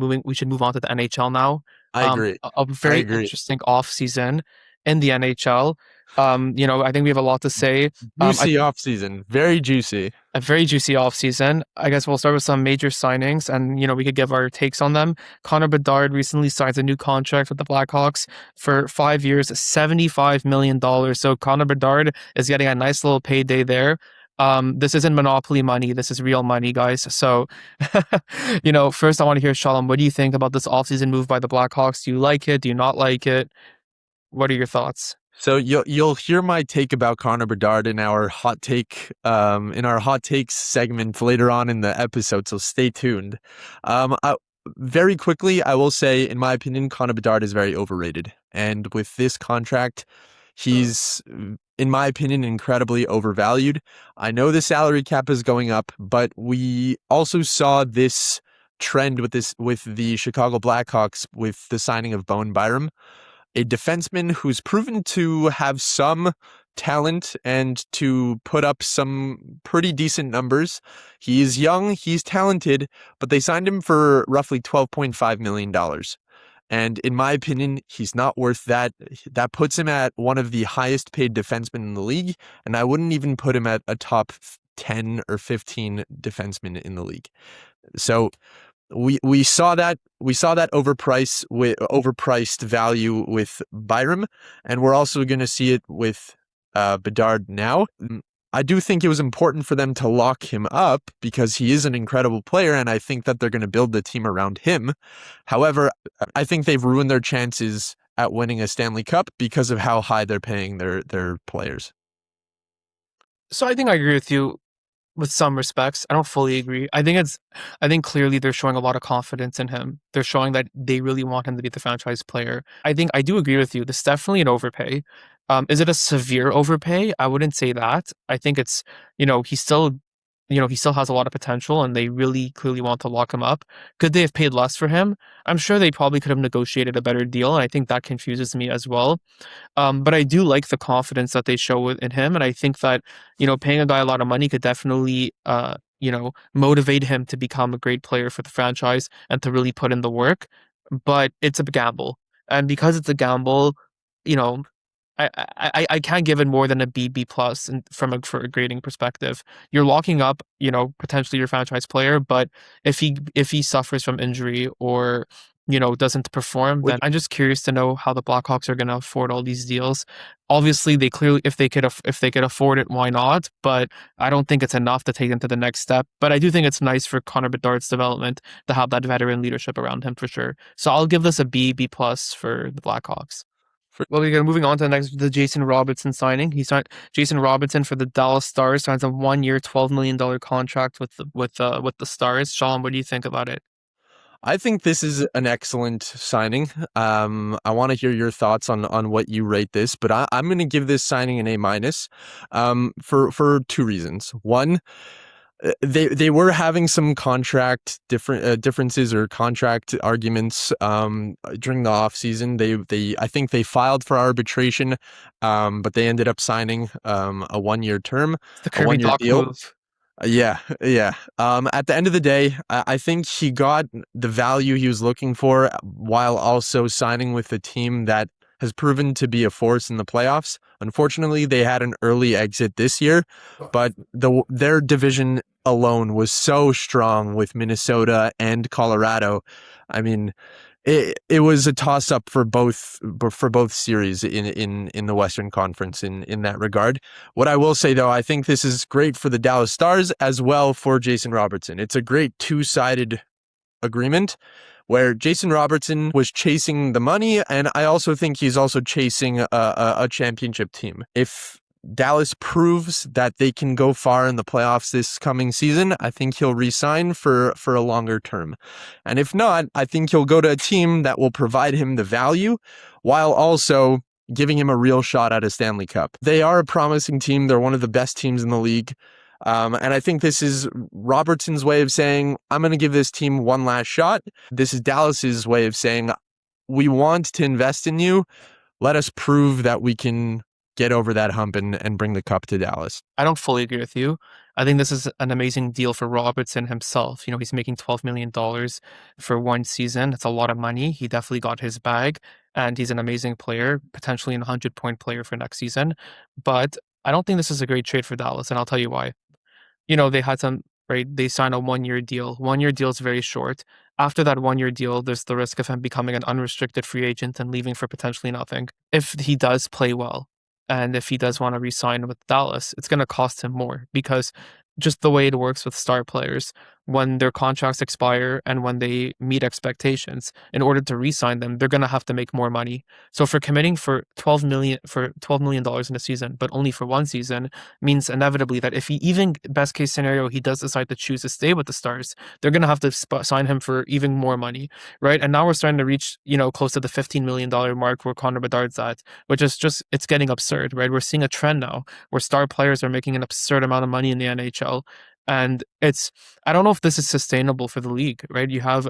move on to the NHL now. I agree. A very interesting off season in the NHL. I think we have a lot to say. Juicy off season, very juicy. A very juicy off season. I guess we'll start with some major signings, and we could give our takes on them. Connor Bedard recently signs a new contract with the Blackhawks for 5 years, $75 million. So Connor Bedard is getting a nice little payday there. This isn't monopoly money. This is real money, guys. So, first I want to hear, Shalom, what do you think about this offseason move by the Blackhawks? Do you like it? Do you not like it? What are your thoughts? So you'll hear my take about Connor Bedard in our hot takes segment later on in the episode. So stay tuned. Very quickly, I will say, in my opinion, Connor Bedard is very overrated, and with this contract, he's, in my opinion, incredibly overvalued. I know the salary cap is going up, but we also saw this trend with the Chicago Blackhawks with the signing of Bowen Byram, a defenseman who's proven to have some talent and to put up some pretty decent numbers. He's young, he's talented, but they signed him for roughly $12.5 million. And in my opinion, he's not worth that. That puts him at one of the highest paid defensemen in the league, and I wouldn't even put him at a top 10 or 15 defenseman in the league. So we saw that overpriced value with Byram, and we're also going to see it with Bedard now. I do think it was important for them to lock him up because he is an incredible player, and I think that they're going to build the team around him. However, I think they've ruined their chances at winning a Stanley Cup because of how high they're paying their players. So I think I agree with you with some respects. I don't fully agree. I think clearly they're showing a lot of confidence in him. They're showing that they really want him to be the franchise player. I think I do agree with you. This is definitely an overpay. Is it a severe overpay? I wouldn't say that. I think it's, he's still, he still has a lot of potential and they really clearly want to lock him up. Could they have paid less for him? I'm sure they probably could have negotiated a better deal. And I think that confuses me as well. But I do like the confidence that they show in him. And I think that, paying a guy a lot of money could definitely, motivate him to become a great player for the franchise and to really put in the work. But it's a gamble. And because it's a gamble, you know, I can't give it more than a B plus for a grading perspective. You're locking up, potentially your franchise player, but if he suffers from injury or doesn't perform, then I'm just curious to know how the Blackhawks are going to afford all these deals. Obviously, they clearly, if they could afford it, why not? But I don't think it's enough to take them to the next step. But I do think it's nice for Connor Bedard's development to have that veteran leadership around him for sure. So I'll give this a B plus for the Blackhawks. Well, we're moving on to the Jason Robertson signing. He signed Jason Robertson for the Dallas Stars, signs a 1-year, $12 million contract with the Stars. Shalom, what do you think about it? I think this is an excellent signing. I want to hear your thoughts on what you rate this, but I'm going to give this signing an A minus, for two reasons. One, they were having some contract differences or contract arguments during the offseason. They I think they filed for arbitration, but they ended up signing a 1-year term, The a Kirby 1-year Doc deal. move. Yeah, yeah. At the end of the day, I think he got the value he was looking for while also signing with a team that has proven to be a force in the playoffs. Unfortunately, they had an early exit this year, but their division alone was so strong with Minnesota and Colorado. I mean, it was a toss up for both series in the Western Conference in that regard. What I will say though, I think this is great for the Dallas Stars as well for Jason Robertson. It's a great two-sided agreement where Jason Robertson was chasing the money, and I also think he's also chasing a championship team. If Dallas proves that they can go far in the playoffs this coming season, I think he'll re-sign for a longer term. And if not, I think he'll go to a team that will provide him the value while also giving him a real shot at a Stanley Cup. They are a promising team. They're one of the best teams in the league. And I think this is Robertson's way of saying, I'm going to give this team one last shot. This is Dallas's way of saying, we want to invest in you. Let us prove that we can get over that hump and bring the cup to Dallas. I don't fully agree with you. I think this is an amazing deal for Robertson himself. He's making $12 million for one season. It's a lot of money. He definitely got his bag, and he's an amazing player, potentially an 100-point player for next season. But I don't think this is a great trade for Dallas, and I'll tell you why. They had some, right? They signed a 1-year deal. 1-year deal is very short. After that 1-year deal, there's the risk of him becoming an unrestricted free agent and leaving for potentially nothing. If he does play well, and if he does want to re-sign with Dallas, it's going to cost him more because just the way it works with star players, when their contracts expire and when they meet expectations, in order to re-sign them, they're going to have to make more money. So for committing for $12 million in a season, but only for one season, means inevitably that if he, even best case scenario, he does decide to choose to stay with the Stars, they're going to have to sign him for even more money, right? And now we're starting to reach, close to the $15 million mark where Connor Bedard's at, which is just, it's getting absurd, right? We're seeing a trend now where star players are making an absurd amount of money in the NHL. And I don't know if this is sustainable for the league, right? You have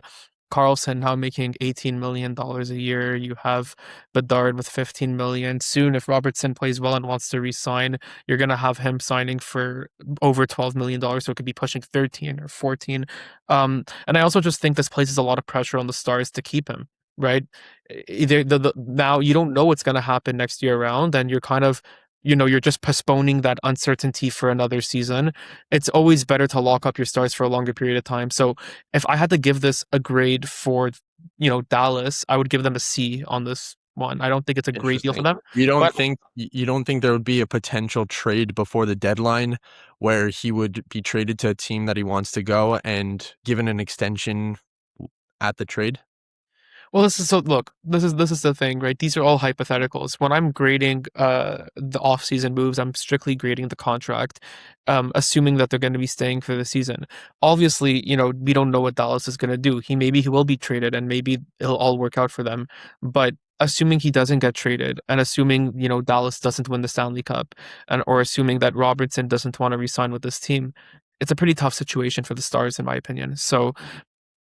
Carlson now making $18 million a year. You have Bedard with $15 million. Soon, if Robertson plays well and wants to re-sign, you're going to have him signing for over $12 million. So it could be pushing 13 or 14. And I also just think this places a lot of pressure on the Stars to keep him, right? Either now you don't know what's going to happen next year around, and you're kind of you're just postponing that uncertainty for another season. It's always better to lock up your Stars for a longer period of time. So if I had to give this a grade for, Dallas, I would give them a C on this one. I don't think it's a great deal for them. You don't think there would be a potential trade before the deadline where he would be traded to a team that he wants to go and given an extension at the trade? Well, this is the thing, right? These are all hypotheticals. When I'm grading the off-season moves, I'm strictly grading the contract, assuming that they're going to be staying for the season. Obviously, we don't know what Dallas is going to do. He will be traded, and maybe it'll all work out for them. But assuming he doesn't get traded, and assuming Dallas doesn't win the Stanley Cup, or assuming that Robertson doesn't want to re-sign with this team, it's a pretty tough situation for the Stars, in my opinion. So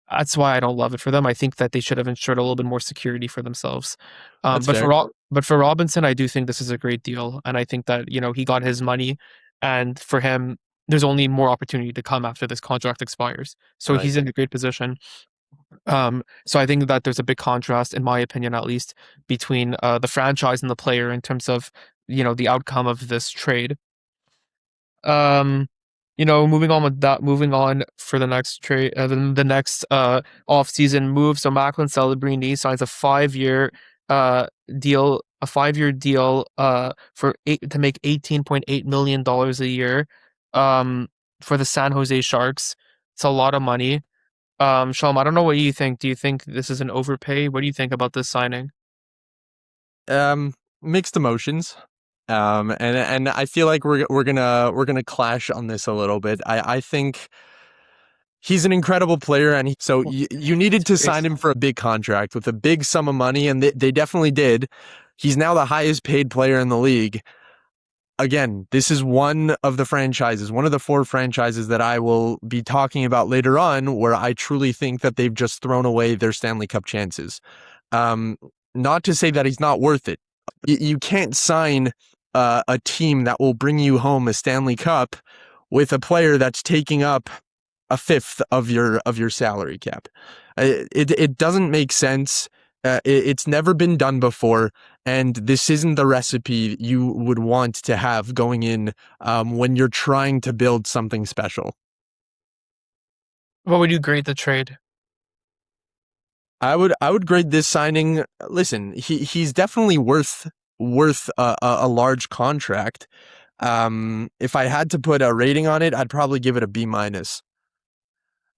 that's why I don't love it for them. I think that they should have ensured a little bit more security for themselves. That's fair. But for Robinson, I do think this is a great deal, and I think that he got his money, and for him, there's only more opportunity to come after this contract expires. So Right. he's in a great position. So I think that there's a big contrast, in my opinion, at least, between the franchise and the player in terms of the outcome of this trade. Moving on with that, moving on for the next trade, the next off-season move. So Macklin Celebrini signs a 5-year deal, to make $18.8 million a year, for the San Jose Sharks. It's a lot of money. Shalom, I don't know what you think. Do you think this is an overpay? What do you think about this signing? Mixed emotions. And I feel like we're gonna clash on this a little bit. I think he's an incredible player, and so you needed to sign him for a big contract with a big sum of money, and they definitely did. He's now the highest paid player in the league. Again, this is one of the 4 franchises that I will be talking about later on, where I truly think that they've just thrown away their Stanley Cup chances. Not to say that he's not worth it. You can't sign a team that will bring you home a Stanley Cup with a player that's taking up a fifth of your salary cap. It doesn't make sense. It's never been done before, and this isn't the recipe you would want to have going in when you're trying to build something special. What would you grade the trade? I would grade this signing. Listen, he's definitely worth a large contract. If I had to put a rating on it, I'd probably give it a B minus.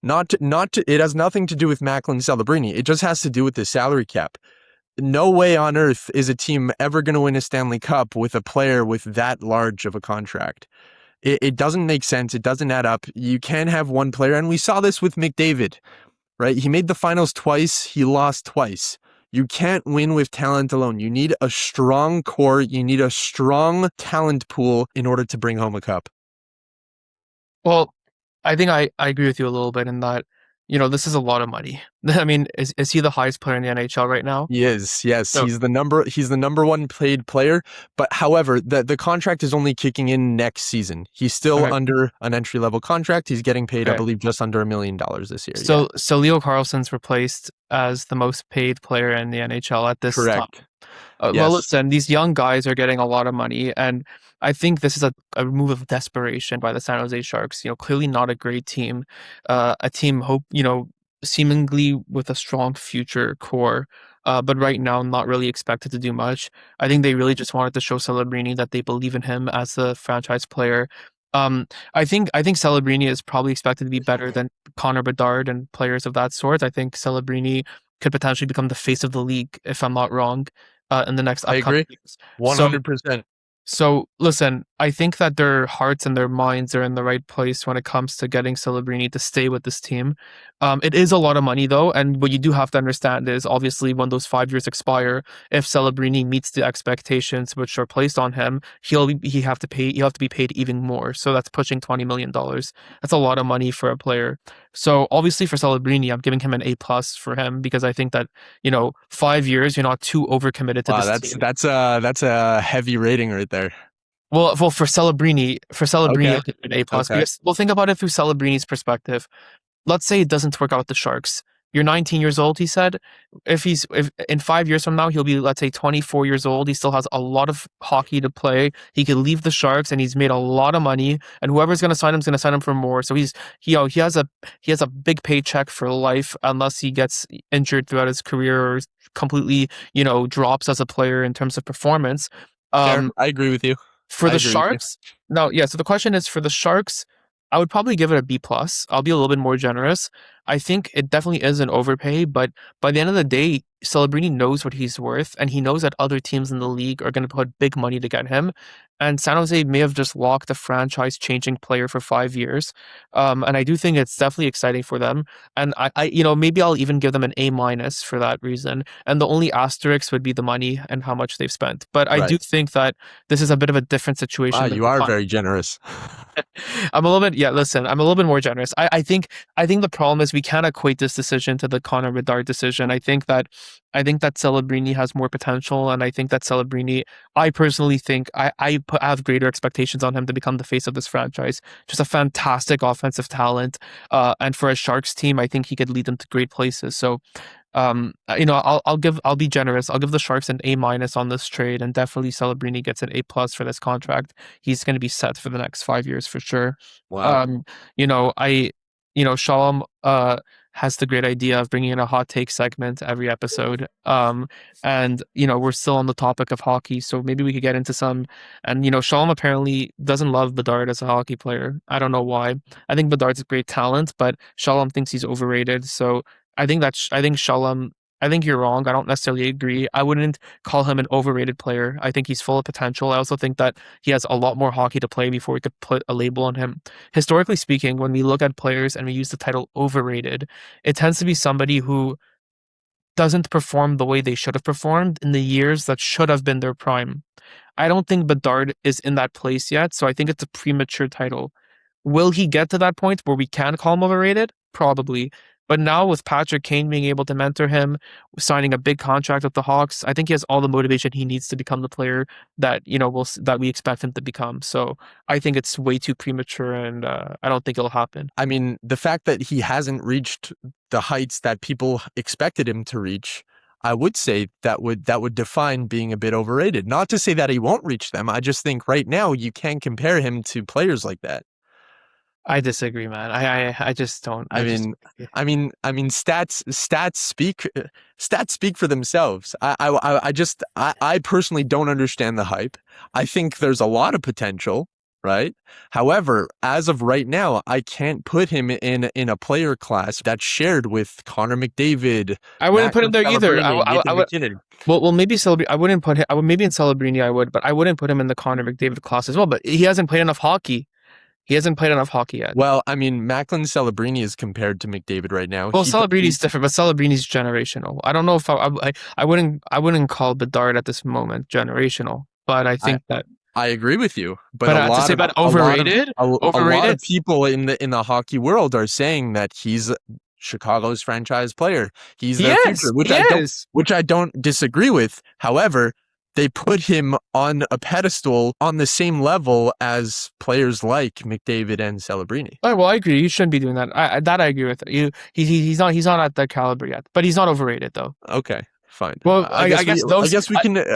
It has nothing to do with Macklin Celebrini. It just has to do with the salary cap. No way on earth is a team ever going to win a Stanley Cup with a player with that large of a contract. It doesn't make sense. It doesn't add up. You can't have one player, and we saw this with McDavid, right? He made the finals twice. He lost twice. You can't win with talent alone. You need a strong core. You need a strong talent pool in order to bring home a cup. Well, I think I agree with you a little bit in that, this is a lot of money. I mean, is he the highest player in the NHL right now? He is, yes. So, he's the number 1 paid player. But however, the contract is only kicking in next season. He's still okay, under an entry-level contract. He's getting paid, I okay. believe, just under $1 million this year. So Leo Carlsson's replaced as the most paid player in the NHL at this time. Correct. Well, Yes. listen, these young guys are getting a lot of money, and I think this is a move of desperation by the San Jose Sharks. Clearly not a great team, a team seemingly with a strong future core, but right now not really expected to do much. I think they really just wanted to show Celebrini that they believe in him as the franchise player. I think Celebrini is probably expected to be better than Connor Bedard and players of that sort. I think Celebrini could potentially become the face of the league, if I'm not wrong, in the next upcoming years. 100%. So listen, I think that their hearts and their minds are in the right place when it comes to getting Celebrini to stay with this team. It is a lot of money though, and what you do have to understand is obviously when those 5 years expire, if Celebrini meets the expectations which are placed on him, he'll have to be paid even more. So that's pushing $20 million. That's a lot of money for a player. So obviously for Celebrini, I'm giving him an A+ for him because I think that 5 years, you're not too overcommitted to this team. That's a heavy rating right there. Well, for Celebrini, Okay. I'll give it an A+. Okay. Because we'll think about it through Celebrini's perspective. Let's say it doesn't work out with the Sharks. You're 19 years old, he said. If in 5 years from now, he'll be, let's say, 24 years old. He still has a lot of hockey to play. He could leave the Sharks, and he's made a lot of money. And whoever's going to sign him is going to sign him for more. So he has a big paycheck for life, unless he gets injured throughout his career or completely drops as a player in terms of performance. Fair. I agree with you. For the Sharks, so the question is for the Sharks, I would probably give it a B+. I'll be a little bit more generous. I think it definitely is an overpay, but by the end of the day, Celebrini knows what he's worth, and he knows that other teams in the league are going to put big money to get him. And San Jose may have just locked a franchise-changing player for 5 years, and I do think it's definitely exciting for them. And maybe I'll even give them an A- for that reason. And the only asterisk would be the money and how much they've spent. But I do Right. think that this is a bit of a different Wow, situation than you the are very generous. I'm a little bit, yeah, listen, I'm a little bit more generous. I think the problem is we can't equate this decision to the Connor Bedard decision. I think that Celebrini has more potential, and I think that Celebrini, I personally think I have greater expectations on him to become the face of this franchise. Just a fantastic offensive talent, and for a Sharks team, I think he could lead them to great places. So I'll be generous. I'll give the Sharks an A- on this trade, and definitely Celebrini gets an A+ for this contract. He's going to be set for the next 5 years for sure. Wow. Um, Shalom has the great idea of bringing in a hot take segment every episode. And we're still on the topic of hockey, so maybe we could get into some. And Shalom apparently doesn't love Bedard as a hockey player. I don't know why. I think Bedard's a great talent, but Shalom thinks he's overrated. So I think Shalom. I think you're wrong. I don't necessarily agree. I wouldn't call him an overrated player. I think he's full of potential. I also think that he has a lot more hockey to play before we could put a label on him. Historically speaking, when we look at players and we use the title overrated, it tends to be somebody who doesn't perform the way they should have performed in the years that should have been their prime. I don't think Bedard is in that place yet, so I think it's a premature title. Will he get to that point where we can call him overrated? Probably. But now with Patrick Kane being able to mentor him, signing a big contract with the Hawks, I think he has all the motivation he needs to become the player that that we expect him to become. So I think it's way too premature, and I don't think it'll happen. I mean, the fact that he hasn't reached the heights that people expected him to reach, I would say that would define being a bit overrated. Not to say that he won't reach them. I just think right now you can't compare him to players like that. I disagree, man. I just don't. I mean, stats speak for themselves. I personally don't understand the hype. I think there's a lot of potential, right? However, as of right now, I can't put him in a player class that's shared with Connor McDavid, I wouldn't put him Macklin there either. Celebrini, I Nathan would. McKinnon. Well, maybe Celebrini. I wouldn't put him. Maybe in Celebrini I would, but I wouldn't put him in the Connor McDavid class as well. But he hasn't played enough hockey. He hasn't played enough hockey yet. Well, I mean, Macklin Celebrini is compared to McDavid right now. Well, Celebrini's different, but Celebrini's generational. I don't know if I wouldn't call Bedard at this moment generational, but I think that. I agree with you, but To say about overrated, a lot of people in the hockey world are saying that he's Chicago's franchise player. He's their future, which I don't disagree with. However, they put him on a pedestal on the same level as players like McDavid and Celebrini. Oh, well, I agree. You shouldn't be doing that. I agree with it. He's not at that caliber yet, but he's not overrated though. Okay. Fine. Well, I guess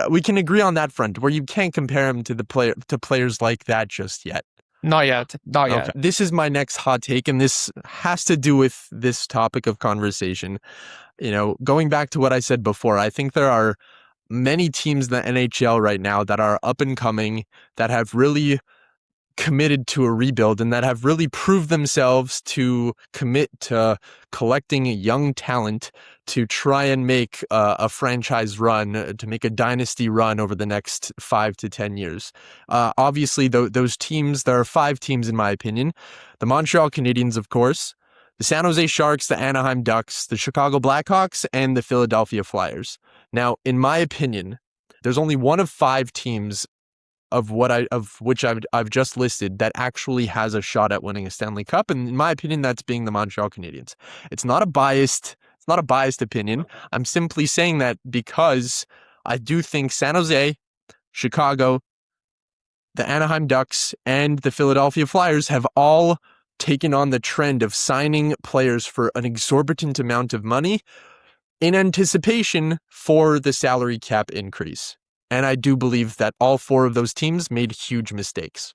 we can agree on that front, where you can't compare him to players like that just yet. Not yet. Okay. This is my next hot take, and this has to do with this topic of conversation. Going back to what I said before, I think there are many teams in the NHL right now that are up and coming, that have really committed to a rebuild, and that have really proved themselves to commit to collecting young talent to try and make a franchise run, to make a dynasty run over the next 5 to 10 years. Obviously, those teams, there are 5 teams in my opinion. The Montreal Canadiens, of course, the San Jose Sharks, the Anaheim Ducks, the Chicago Blackhawks, and the Philadelphia Flyers. Now, in my opinion, there's only one of 5 teams of which I've just listed that actually has a shot at winning a Stanley Cup, and in my opinion, that's being the Montreal Canadiens. It's not a biased opinion. I'm simply saying that because I do think San Jose, Chicago, the Anaheim Ducks, and the Philadelphia Flyers have all taken on the trend of signing players for an exorbitant amount of money in anticipation for the salary cap increase. And I do believe that all 4 of those teams made huge mistakes.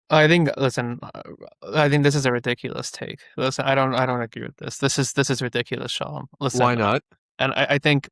I think this is a ridiculous take. Listen, I don't agree with this. This is ridiculous, Shalom. Listen, why not? And I think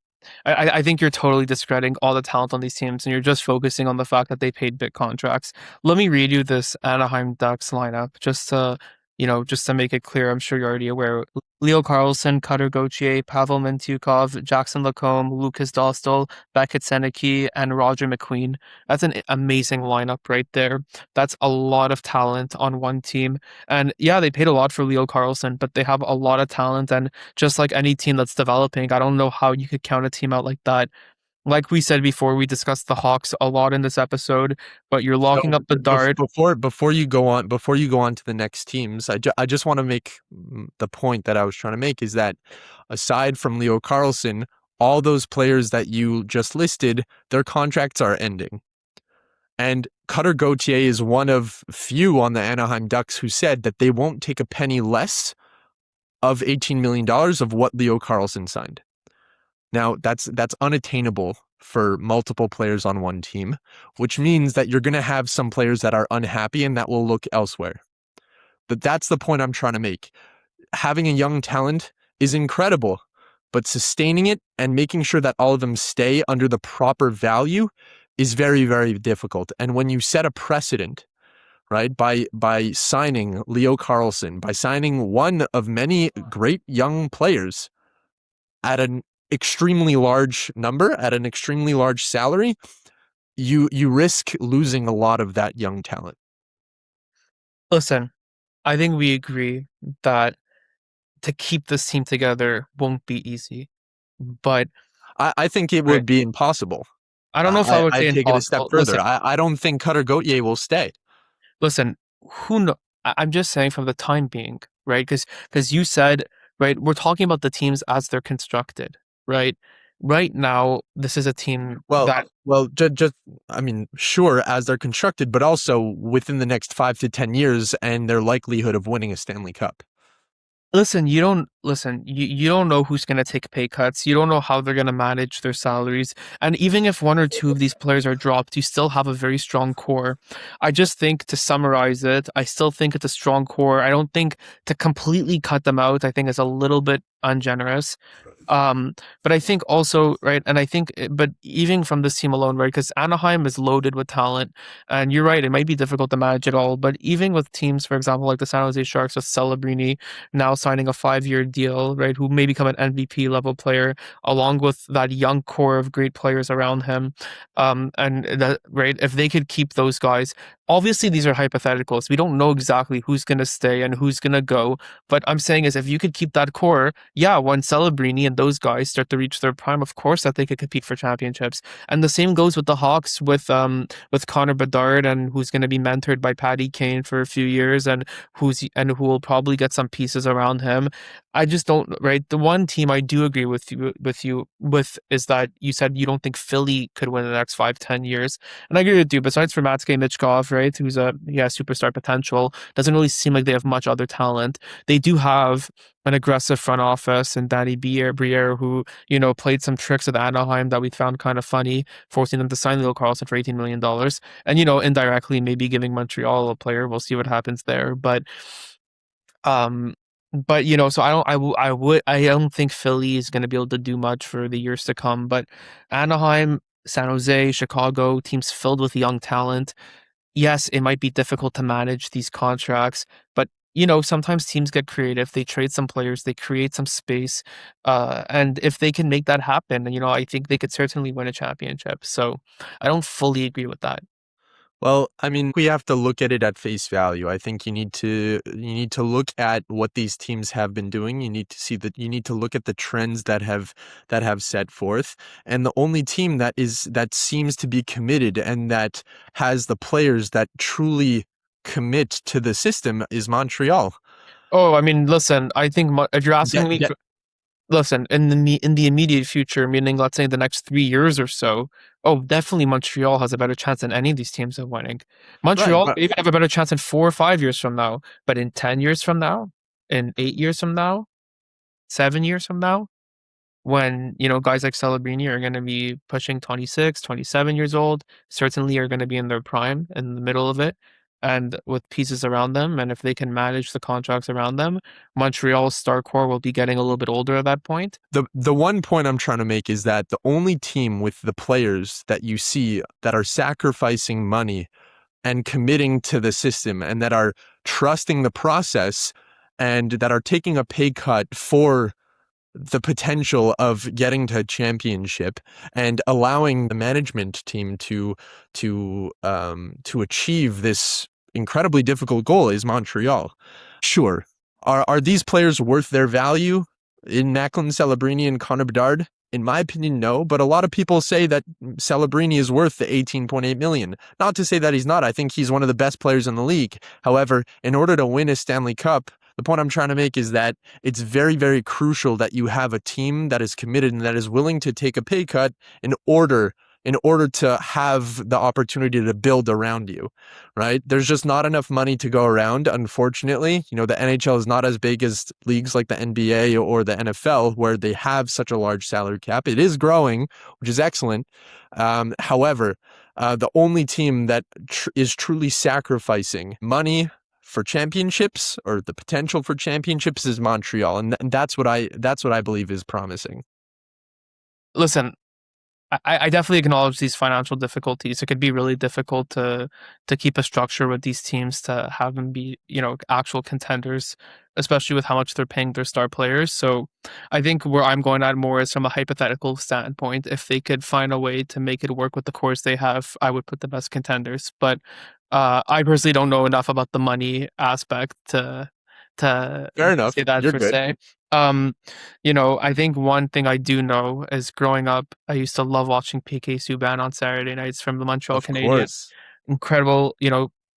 you're totally discrediting all the talent on these teams, and you're just focusing on the fact that they paid big contracts. Let me read you this Anaheim Ducks lineup just to just to make it clear, I'm sure you're already aware. Leo Carlson, Cutter Gauthier, Pavel Mintyukov, Jackson Lacombe, Lucas Dostal, Beckett Seneke, and Roger McQueen. That's an amazing lineup right there. That's a lot of talent on one team. And yeah, they paid a lot for Leo Carlson, but they have a lot of talent. And just like any team that's developing, I don't know how you could count a team out like that. Like we said before, we discussed the Hawks a lot in this episode, but you're So locking up Bedard. before you go on to the next teams, I just want to make the point that I was trying to make is that aside from Leo Carlson, all those players that you just listed, their contracts are ending. And Cutter Gauthier is one of few on the Anaheim Ducks who said that they won't take a penny less of $18 million of what Leo Carlson signed. Now, that's unattainable for multiple players on one team, which means that you're going to have some players that are unhappy and that will look elsewhere. But that's the point I'm trying to make. Having a young talent is incredible, but sustaining it and making sure that all of them stay under the proper value is very, very difficult. And when you set a precedent, right, by signing Leo Carlson, by signing one of many great young players at an extremely large number, at an extremely large salary, you risk losing a lot of that young talent. Listen, I think we agree that to keep this team together won't be easy, but I think it would be impossible. I don't know if I would say I'd take it a step impossible. further. Listen, I don't think Cutter Gauthier will stay. listen, who know? I'm just saying from the time being, right? Because you said, right, we're talking about the teams as they're constructed, right? Right now, this is a team that just I mean, sure, as they're constructed, but also within the next 5 to 10 years and their likelihood of winning a Stanley Cup. Listen, you don't know who's going to take pay cuts. You don't know how they're going to manage their salaries. And even if one or two of these players are dropped, you still have a very strong core. I just think to summarize it, I still think it's a strong core. I don't think to completely cut them out, I think is a little bit ungenerous. But I think also, right, and I think, but even from this team alone, right, because Anaheim is loaded with talent, and you're right, it might be difficult to manage it all, but even with teams, for example, like the San Jose Sharks with Celebrini now signing a 5-year deal, right, who may become an MVP level player, along with that young core of great players around him, and that, right, if they could keep those guys, obviously these are hypotheticals. We don't know exactly who's going to stay and who's going to go, but I'm saying is if you could keep that core, yeah, when Celebrini and those guys start to reach their prime, of course that they could compete for championships. And the same goes with the Hawks with Connor Bedard, and who's going to be mentored by Patty Kane for a few years, and who will probably get some pieces around him. I just don't, right. The one team I do agree with you is that you said you don't think Philly could win in the next 5-10 years, and I agree with you. Besides for Matsuke Michkov, right, who's superstar potential, doesn't really seem like they have much other talent. They do have an aggressive front office and Danny Briere, who, played some tricks at Anaheim that we found kind of funny, forcing them to sign Leo Carlson for $18 million. And, indirectly maybe giving Montreal a player. We'll see what happens there. So I don't think Philly is going to be able to do much for the years to come. But Anaheim, San Jose, Chicago, teams filled with young talent. Yes, it might be difficult to manage these contracts, but sometimes teams get creative. They trade some players, they create some space, and if they can make that happen, I think they could certainly win a championship. So I don't fully agree with that. Well, I mean, we have to look at it at face value. I think you need to look at what these teams have been doing. You need to look at the trends that have set forth. And the only team that seems to be committed and that has the players that truly commit to the system is Montreal. Oh, I mean, listen, I think if you're asking me, listen, in the immediate future, meaning let's say the next 3 years or so, oh, definitely Montreal has a better chance than any of these teams of winning. Montreal Right, even have a better chance in 4 or 5 years from now, but in 10 years from now, in 8 years from now, 7 years from now, when, guys like Celebrini are going to be pushing 26, 27 years old, certainly are going to be in their prime, in the middle of it, and with pieces around them. And if they can manage the contracts around them, Montreal's star core will be getting a little bit older at that point. The one point I'm trying to make is that the only team with the players that you see that are sacrificing money and committing to the system and that are trusting the process and that are taking a pay cut for the potential of getting to a championship and allowing the management team to achieve this incredibly difficult goal is Montreal. Sure. Are these players worth their value in Macklin Celebrini and Connor Bedard? In my opinion, no, but a lot of people say that Celebrini is worth the 18.8 million. Not to say that he's not. I think he's one of the best players in the league. However, in order to win a Stanley Cup, the point I'm trying to make is that it's very, very crucial that you have a team that is committed and that is willing to take a pay cut in order to have the opportunity to build around you, right? There's just not enough money to go around, unfortunately. You know, the NHL is not as big as leagues like the NBA or the NFL, where they have such a large salary cap. It is growing, which is excellent. However, the only team that is truly sacrificing money for championships or the potential for championships is Montreal, and that's what I believe is promising. Listen, I definitely acknowledge these financial difficulties. It could be really difficult to keep a structure with these teams, to have them be, actual contenders, especially with how much they're paying their star players. So I think where I'm going at more is from a hypothetical standpoint. If they could find a way to make it work with the cores they have, I would put them as contenders. But I personally don't know enough about the money aspect to Fair enough. say that You're per good. se. I think one thing I do know is growing up, I used to love watching PK Subban on Saturday nights from the Montreal Of Canadiens. course. Incredible,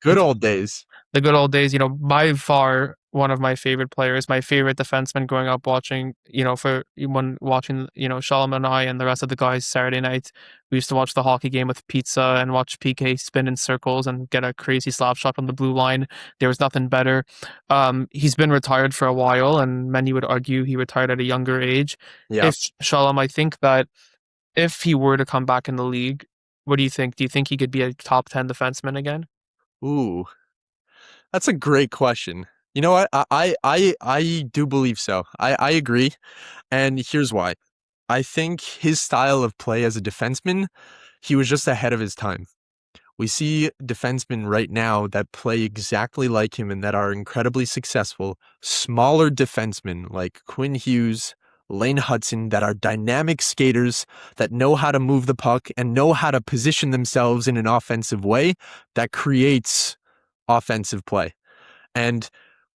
Good old days. the good old days, by far one of my favorite players, my favorite defenseman growing up watching, when watching, Shalom and I and the rest of the guys Saturday night, we used to watch the hockey game with pizza and watch PK spin in circles and get a crazy slap shot from the blue line. There was nothing better. He's been retired for a while, and many would argue he retired at a younger age. Yeah. If Shalom, I think that if he were to come back in the league, what do you think? Do you think he could be a top 10 defenseman again? Ooh, that's a great question. You know what? I do believe so. I agree. And here's why. I think his style of play as a defenseman, he was just ahead of his time. We see defensemen right now that play exactly like him and that are incredibly successful, smaller defensemen like Quinn Hughes, Lane Hudson, that are dynamic skaters that know how to move the puck and know how to position themselves in an offensive way that creates offensive play. And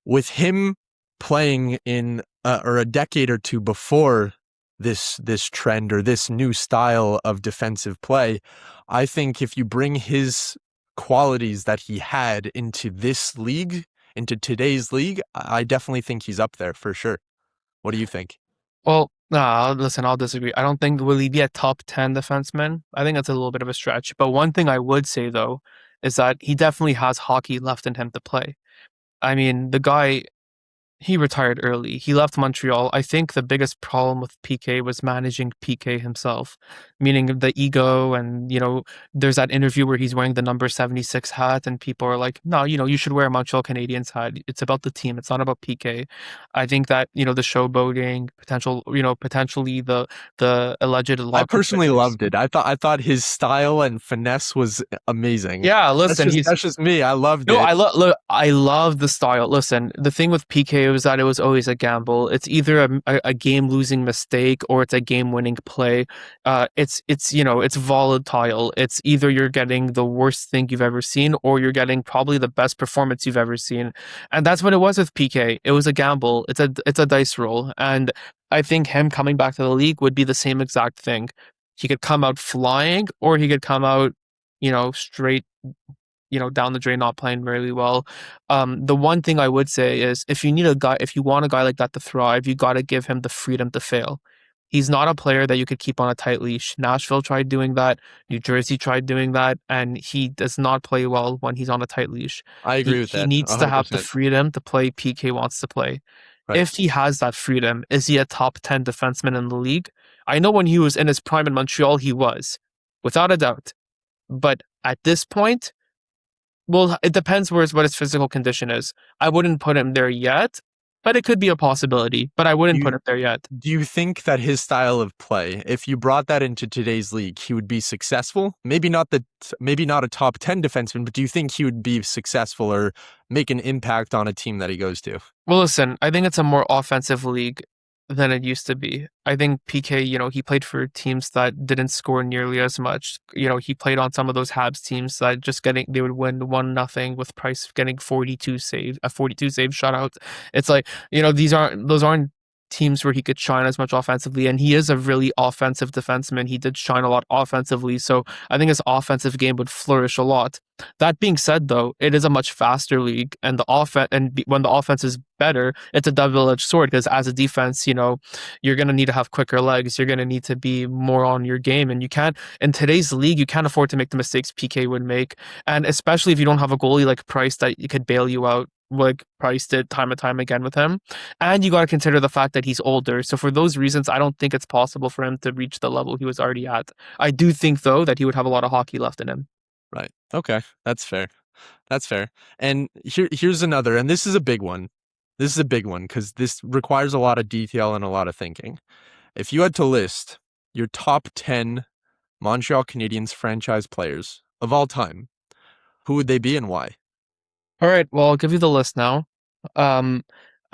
with him playing in or a decade or two before this trend or this new style of defensive play, I think if you bring his qualities that he had into this league, into today's league, I definitely think he's up there for sure. What do you think? Well, listen, I'll disagree. I don't think will he be a top 10 defenseman. I think that's a little bit of a stretch. But one thing I would say, though, is that he definitely has hockey left in him to play. I mean, the guy, he retired early. He left Montreal. I think the biggest problem with PK was managing PK himself, meaning the ego. And, there's that interview where he's wearing the number 76 hat, and people are like, no, you should wear a Montreal Canadiens hat. It's about the team. It's not about PK. I think that, the showboating, potentially the alleged I locker personally figures. loved it. I thought his style and finesse was amazing. Yeah, listen, That's just me. I loved No, it. I love the style. Listen, the thing with PK was that it was always a gamble. It's either a game losing mistake or it's a game winning play. It's volatile. It's either you're getting the worst thing you've ever seen or you're getting probably the best performance you've ever seen. And that's what it was with PK. It was a gamble. It's a dice roll. And I think him coming back to the league would be the same exact thing. He could come out flying or he could come out, straight down the drain, not playing really well. The one thing I would say is if you want a guy like that to thrive, you got to give him the freedom to fail. He's not a player that you could keep on a tight leash. Nashville tried doing that. New Jersey tried doing that, and he does not play well when he's on a tight leash. I He agree with he that needs to have the 100%. freedom to play PK wants to play. Right. If he has that freedom, is he a top 10 defenseman in the league? I know when he was in his prime in Montreal, he was, without a doubt. But at this point, well, it depends what his physical condition is. I wouldn't put him there yet, but it could be a possibility. But I Do wouldn't put you it there yet. do you think that his style of play, if you brought that into today's league, he would be successful? Maybe not a top 10 defenseman, but do you think he would be successful or make an impact on a team that he goes to? Well, listen, I think it's a more offensive league than it used to be. I think PK, he played for teams that didn't score nearly as much. He played on some of those Habs teams that they would win 1-0 with Price getting 42 save shutout. It's like, those aren't teams where he could shine as much offensively, and he is a really offensive defenseman. He did shine a lot offensively, so I think his offensive game would flourish a lot. That being said, though, it is a much faster league, and when the offense is better, it's a double-edged sword because as a defense, you're going to need to have quicker legs. You're going to need to be more on your game, and in today's league, you can't afford to make the mistakes PK would make, and especially if you don't have a goalie like Price that could bail you out, like Price did time and time again with him. And you got to consider the fact that he's older. So for those reasons, I don't think it's possible for him to reach the level he was already at. I do think, though, that he would have a lot of hockey left in him. Right. Okay. That's fair. That's fair. And here's another, and this is a big one. This is a big one because this requires a lot of detail and a lot of thinking. If you had to list your top 10 Montreal Canadiens franchise players of all time, who would they be and why? All right, well, I'll give you the list now. I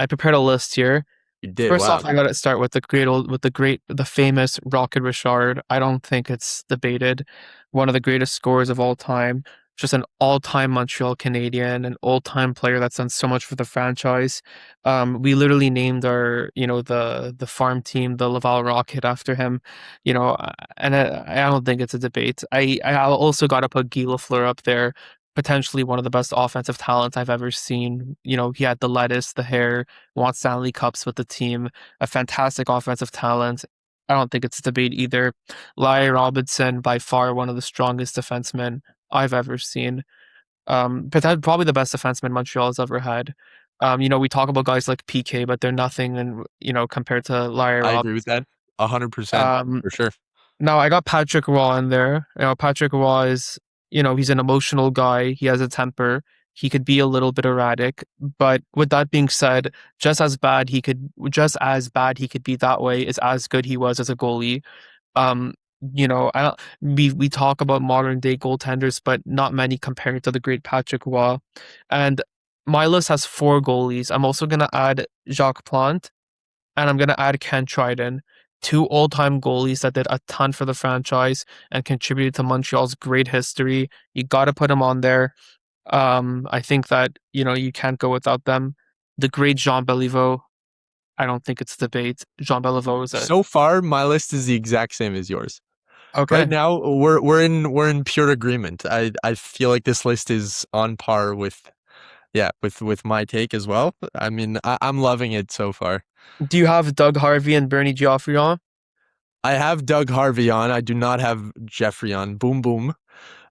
prepared a list here. You did. First Wow. off, I got to start with the famous Rocket Richard. I don't think it's debated. One of the greatest scorers of all time. Just an all-time Montreal Canadian, an all-time player that's done so much for the franchise. We literally named our, the farm team, the Laval Rocket, after him. And I don't think it's a debate. I also got to put Guy Lafleur up there. Potentially one of the best offensive talents I've ever seen. He had the lettuce, the hair, won Stanley Cups with the team, a fantastic offensive talent. I don't think it's a debate either. Larry Robertson, by far one of the strongest defensemen I've ever seen. Probably the best defenseman Montreal's ever had. We talk about guys like PK, but they're nothing, and compared to Larry I Robertson. agree with that 100% for sure. Now I got Patrick Roy in there. Patrick Roy is, he's an emotional guy. He has a temper. He could be a little bit erratic, but with that being said, just as bad he could be that way is as good he was as a goalie. I don't, we talk about modern day goaltenders, but not many compared to the great Patrick Roy. And my list has 4 goalies. I'm also gonna add Jacques Plante, and I'm gonna add Ken Tridon. 2 all-time goalies that did a ton for the franchise and contributed to Montreal's great history. You got to put them on there. I think that, you can't go without them. The great Jean Beliveau. I don't think it's debate. Jean Beliveau is So far, my list is the exact same as yours. okay. Right now, we're in pure agreement. I feel like this list is on par with my take as well. I mean, I'm loving it so far. Do you have Doug Harvey and Bernie Geoffrey on? I have Doug Harvey on. I do not have Jeffrey on. Boom boom.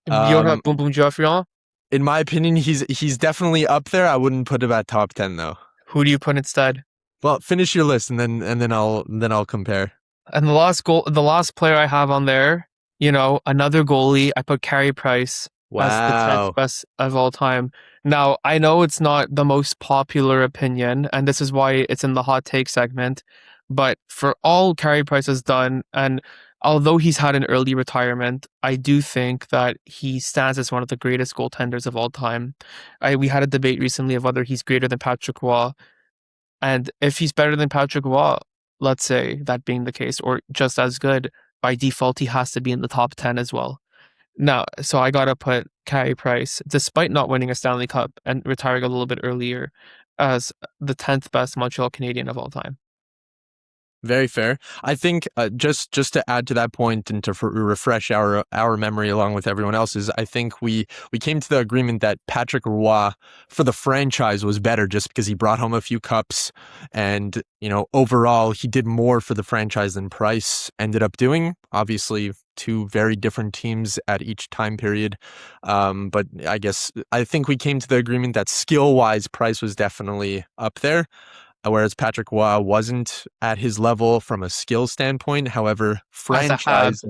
You don't have Boom Boom Geoffrey on? In my opinion, he's definitely up there. I wouldn't put him at top 10 though. Who do you put instead? Well, finish your list and then I'll compare. And the last player I have on there, another goalie. I put Carey Price as the 10th best of all time. Now, I know it's not the most popular opinion, and this is why it's in the hot take segment, but for all Carey Price has done, and although he's had an early retirement, I do think that he stands as one of the greatest goaltenders of all time. We had a debate recently of whether he's greater than Patrick Roy, and if he's better than Patrick Roy, let's say that being the case, or just as good, by default, he has to be in the top 10 as well. Now, so I got to put Carey Price, despite not winning a Stanley Cup and retiring a little bit earlier, as the 10th best Montreal Canadian of all time. Very fair. I think just to add to that point and to refresh our memory along with everyone else's, I think we came to the agreement that Patrick Roy for the franchise was better just because he brought home a few cups and, overall he did more for the franchise than Price ended up doing. Obviously, 2 very different teams at each time period. But I think we came to the agreement that skill-wise, Price was definitely up there. Whereas Patrick Roy wasn't at his level from a skill standpoint. However, franchise,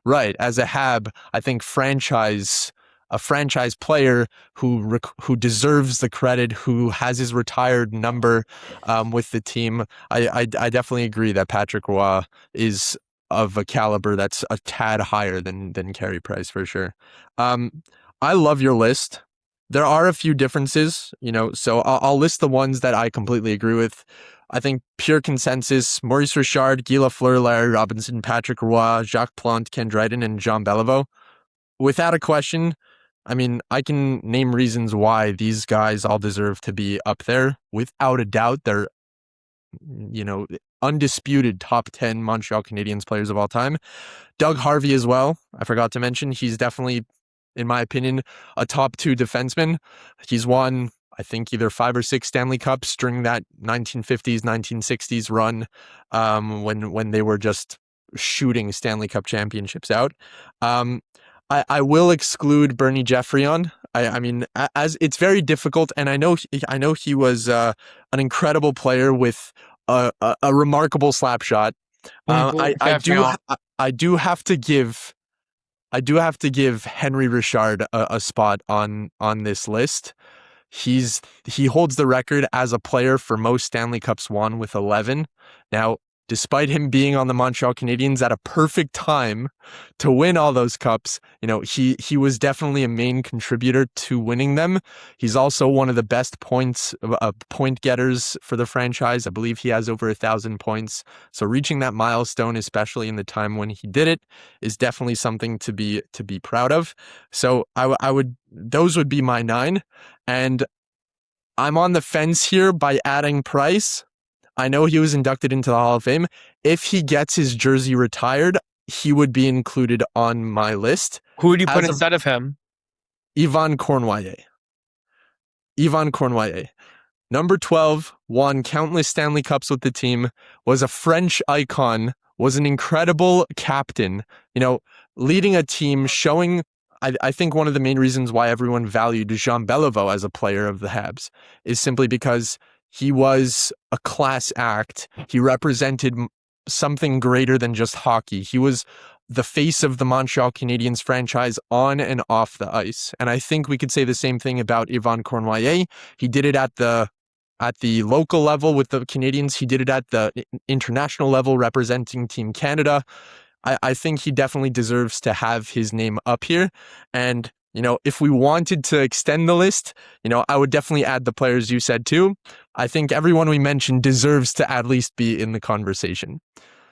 right, as a Hab, I think franchise a franchise player who deserves the credit, who has his retired number with the team. I definitely agree that Patrick Roy is of a caliber that's a tad higher than Carey Price for sure. I love your list. There are a few differences, so I'll list the ones that I completely agree with. I think pure consensus: Maurice Richard, Guy Lafleur, Larry Robinson, Patrick Roy, Jacques Plante, Ken Dryden, and Jean Beliveau. Without a question, I mean, I can name reasons why these guys all deserve to be up there. Without a doubt, they're, undisputed top 10 Montreal Canadiens players of all time. Doug Harvey as well. I forgot to mention, he's definitely, in my opinion, a top 2 defenseman. He's won, I think, either 5 or 6 Stanley Cups during that 1950s, 1960s run, when they were just shooting Stanley Cup championships out. I will exclude Bernie Geoffrion. I mean, as it's very difficult, and I know he was an incredible player with a remarkable slap shot. I do have to give Henry Richard a spot on this list. He holds the record as a player for most Stanley Cups won with 11. Now, despite him being on the Montreal Canadiens at a perfect time to win all those cups, he was definitely a main contributor to winning them. He's also one of the best point getters for the franchise. I believe he has over 1,000 points. So reaching that milestone, especially in the time when he did it, is definitely something to be proud of. So those would be my 9. And I'm on the fence here by adding Price. I know he was inducted into the Hall of Fame. If he gets his jersey retired, he would be included on my list. Who would you put instead of him? Yvan Cournoyer. Number 12, won countless Stanley Cups with the team, was a French icon, was an incredible captain, leading a team, showing... I think one of the main reasons why everyone valued Jean Beliveau as a player of the Habs is simply because he was a class act. He represented something greater than just hockey. He was the face of the Montreal Canadiens franchise on and off the ice. And I think we could say the same thing about Yvan Cournoyer. He did it at the local level with the Canadiens. He did it at the international level representing Team Canada. I think he definitely deserves to have his name up here. And, if we wanted to extend the list, I would definitely add the players you said too. I think everyone we mentioned deserves to at least be in the conversation.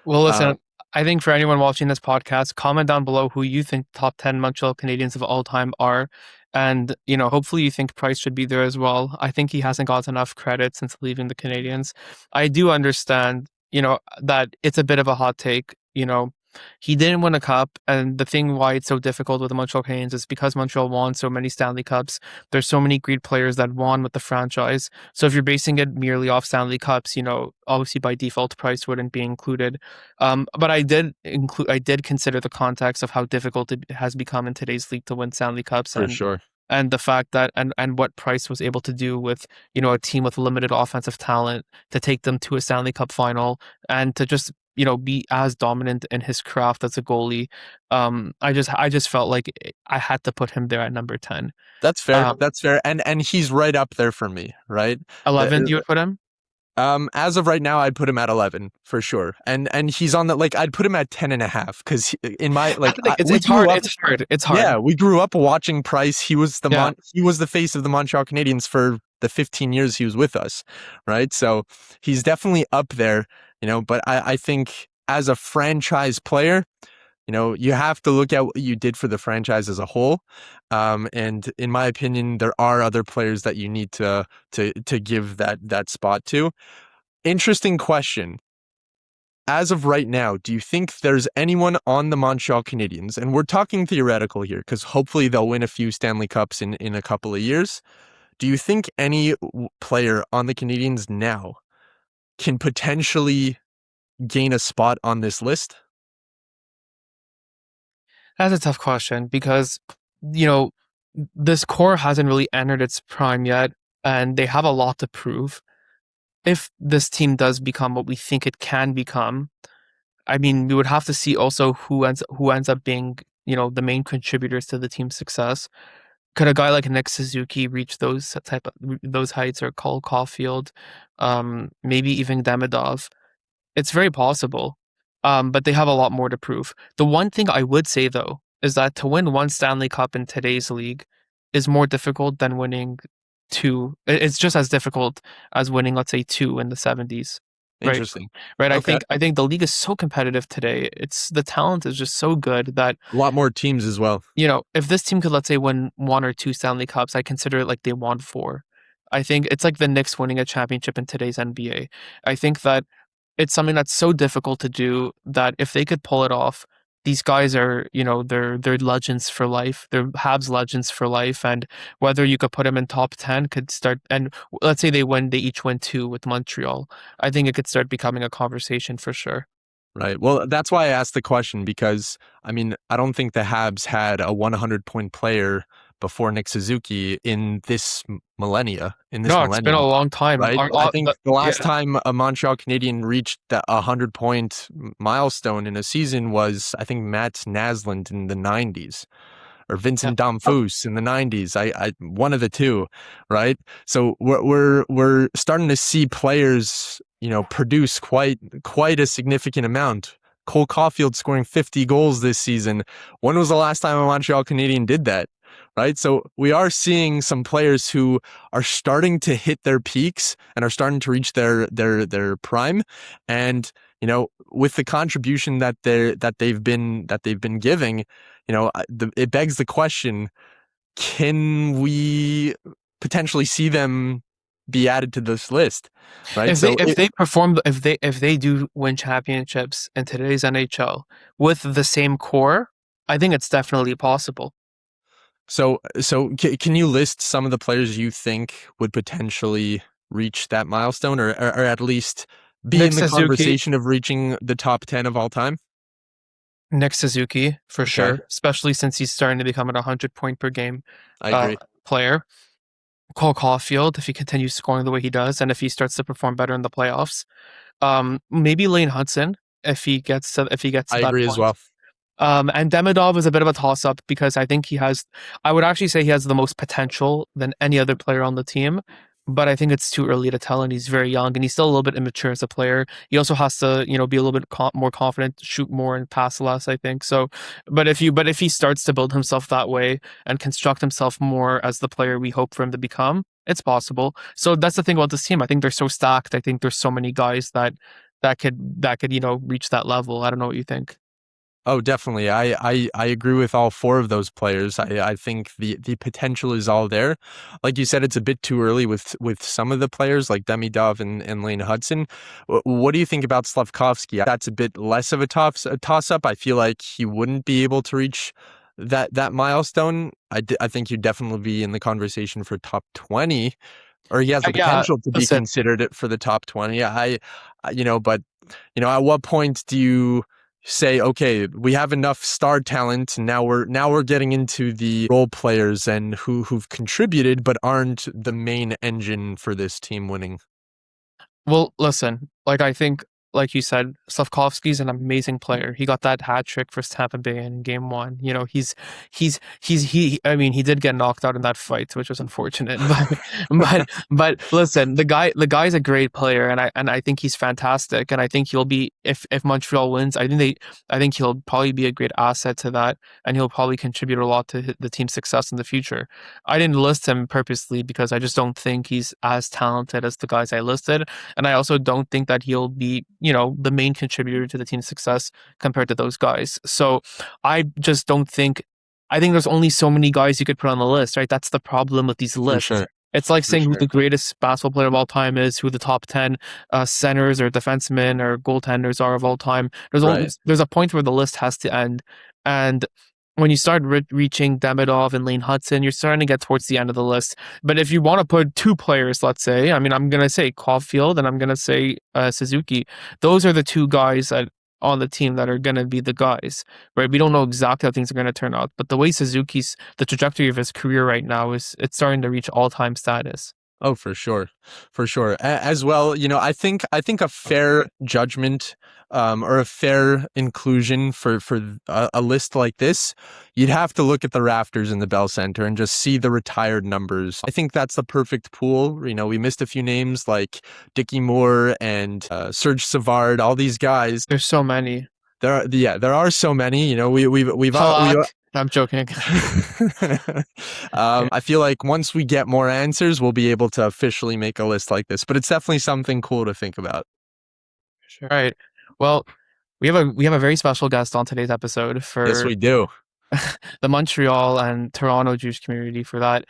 Well, listen, I think for anyone watching this podcast, comment down below who you think top 10 Montreal Canadiens of all time are. And, hopefully you think Price should be there as well. I think he hasn't got enough credit since leaving the Canadiens. I do understand, that it's a bit of a hot take, He didn't win a cup, and the thing why it's so difficult with the Montreal Canadiens is because Montreal won so many Stanley Cups. There's so many great players that won with the franchise. So if you're basing it merely off Stanley Cups, obviously by default Price wouldn't be included. But I did consider the context of how difficult it has become in today's league to win Stanley Cups. For sure. And the fact that and what Price was able to do with a team with limited offensive talent to take them to a Stanley Cup final and to just be as dominant in his craft as a goalie. I just felt like I had to put him there at number 10. That's fair. That's fair. And he's right up there for me, right? 11, you would put him? As of right now, I'd put him at 11 for sure. And he's on the, I'd put him at 10.5 because in my, it's hard. Yeah. We grew up watching Price. He was the face of the Montreal Canadiens for the 15 years he was with us. Right. So he's definitely up there, but I think as a franchise player, you have to look at what you did for the franchise as a whole. And in my opinion, there are other players that you need to give that spot to. Interesting question. As of right now, do you think there's anyone on the Montreal Canadiens, and we're talking theoretical here because hopefully they'll win a few Stanley Cups in a couple of years. Do you think any player on the Canadiens now can potentially gain a spot on this list? That's a tough question because, this core hasn't really entered its prime yet, and they have a lot to prove. If this team does become what we think it can become, I mean, we would have to see also who ends up being, the main contributors to the team's success. Could a guy like Nick Suzuki reach those heights, or Cole Caulfield, maybe even Demidov? It's very possible, but they have a lot more to prove. The one thing I would say though is that to win one Stanley Cup in today's league is more difficult than winning two. It's just as difficult as winning, let's say, two in the 70s. Right. Interesting. Right. Okay. I think the league is so competitive today. It's the talent is just so good that, A lot more teams as well. if this team could, let's say, win one or two Stanley Cups, I consider it like they won four. I think it's like the Knicks winning a championship in today's NBA. I think that it's something that's so difficult to do that if they could pull it off, these guys are, they're legends for life. They're Habs legends for life. And whether you could put them in top 10 could start, and let's say they each win two with Montreal. I think it could start becoming a conversation for sure. Right. Well, that's why I asked the question because, I mean, I don't think the Habs had a 100-point player before Nick Suzuki in this millennia, in this No, it's been a millennium, long time. right? I think the last Yeah. time a Montreal Canadian reached the 100-point milestone in a season was, I think, Matt Naslund in the 90s. Or Yeah. Vincent Damphousse in the 90s. I one of the two, right? So we're starting to see players, produce quite a significant amount. Cole Caulfield scoring 50 goals this season. When was the last time a Montreal Canadian did that? Right? So we are seeing some players who are starting to hit their peaks and are starting to reach their prime. And, with the contribution that they've been giving, it begs the question, can we potentially see them be added to this list, right? If they do win championships in today's NHL with the same core, I think it's definitely possible. Can you list some of the players you think would potentially reach that milestone, or at least be Nick in the Suzuki, conversation of reaching the top 10 of all time? Nick Suzuki for Okay, sure, especially since he's starting to become an 100 point per game I agree. player. Cole Caulfield, if he continues scoring the way he does, and if he starts to perform better in the playoffs. Maybe Lane Hudson if he gets to I that agree as point. well. And Demidov is a bit of a toss-up because I would actually say he has the most potential than any other player on the team, but I think it's too early to tell, and he's very young, and he's still a little bit immature as a player. He also has to, be a little bit more confident, shoot more, and pass less, I think. So, but if he starts to build himself that way and construct himself more as the player we hope for him to become, it's possible. So that's the thing about this team. I think they're so stacked. I think there's so many guys that could reach that level. I don't know what you think. Oh, definitely. I agree with all four of those players. I think the potential is all there. Like you said, it's a bit too early with some of the players like Demidov and Lane Hudson. What do you think about Slavkovsky? That's a bit less of a toss-up. I feel like he wouldn't be able to reach that milestone. I think he'd definitely be in the conversation for top 20, or he has the Yeah, potential to be listen, considered for the top 20. But at what point do you say, okay, we have enough star talent, now we're getting into the role players and who've contributed but aren't the main engine for this team winning? well, listen, I think, like you said, Slavkovsky's an amazing player. He got that hat trick for Tampa Bay in Game 1. I mean, he did get knocked out in that fight, which was unfortunate. But listen, the guy's a great player, and I think he's fantastic. And I think he'll be, if Montreal wins, I think he'll probably be a great asset to that, and he'll probably contribute a lot to the team's success in the future. I didn't list him purposely because I just don't think he's as talented as the guys I listed. And I also don't think that he'll be, the main contributor to the team's success compared to those guys. So I just don't think, I think there's only so many guys you could put on the list, right? That's the problem with these For lists. sure, It's like for saying who sure. the greatest basketball player of all time is, who the top 10 centers or defensemen or goaltenders are of all time. Right. There's a point where the list has to end. And when you start reaching Demidov and Lane Hudson, you're starting to get towards the end of the list. But if you want to put two players, let's say, I mean, I'm going to say Caulfield and I'm going to say Suzuki. Those are the two guys on the team that are going to be the guys, right? We don't know exactly how things are going to turn out, but the way the trajectory of his career right now it's starting to reach all-time status. Oh, for sure, for sure. As well, I think a fair judgment, or a fair inclusion for a list like this, you'd have to look at the rafters in the Bell Center and just see the retired numbers. I think that's the perfect pool. We missed a few names like Dickie Moore and Serge Savard. All these guys. There's so many. There are so many. We've Halak. I'm joking. I feel like once we get more answers, we'll be able to officially make a list like this. But it's definitely something cool to think about. Sure. All right. Well, we have a very special guest on today's episode for Yes, we do. the Montreal and Toronto Jewish community for that.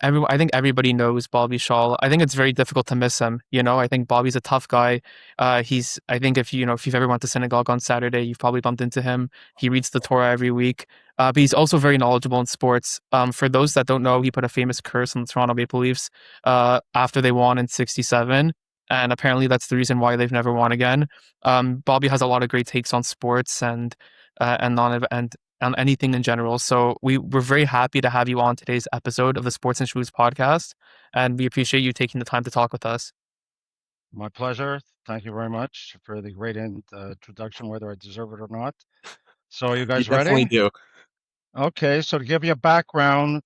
I think everybody knows Bobby Shaw. I think it's very difficult to miss him. I think Bobby's a tough guy. I think if you've ever went to synagogue on Saturday, you've probably bumped into him. He reads the Torah every week. But he's also very knowledgeable in sports. For those that don't know, he put a famous curse on the Toronto Maple Leafs after they won in '67. And apparently that's the reason why they've never won again. Bobby has a lot of great takes on sports and on anything in general. So we're very happy to have you on today's episode of the Sports and Shoes podcast, and we appreciate you taking the time to talk with us. My pleasure. Thank you very much for the great introduction, whether I deserve it or not. So are you guys You definitely ready? do. Okay, so to give you a background,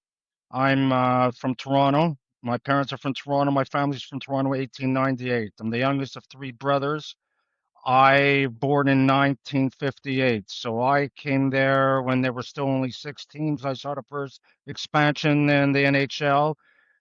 I'm from Toronto. My parents are from Toronto. My family's from Toronto, 1898. I'm the youngest of three brothers. I born in 1958, so I came there when there were still only 6 teams. I saw the first expansion in the NHL,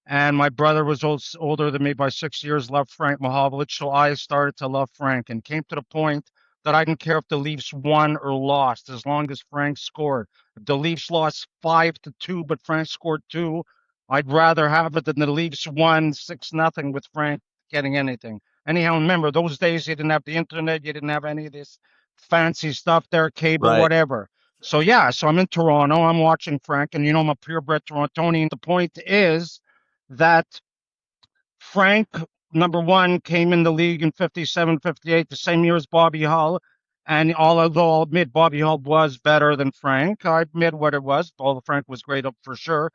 and my brother was older than me by 6 years, loved Frank Mahovlich, so I started to love Frank and came to the point that I didn't care if the Leafs won or lost as long as Frank scored. If the Leafs lost 5-2, but Frank scored two, I'd rather have it than the Leafs won 6-0 with Frank getting anything. Anyhow, remember, those days you didn't have the internet, you didn't have any of this fancy stuff there, cable, Right. whatever. So I'm in Toronto, I'm watching Frank, and I'm a purebred Torontonian. The point is that Frank, number one, came in the league in 57, 58, the same year as Bobby Hull. And although I'll admit Bobby Hull was better than Frank, I admit what it was, although Frank was great up for sure.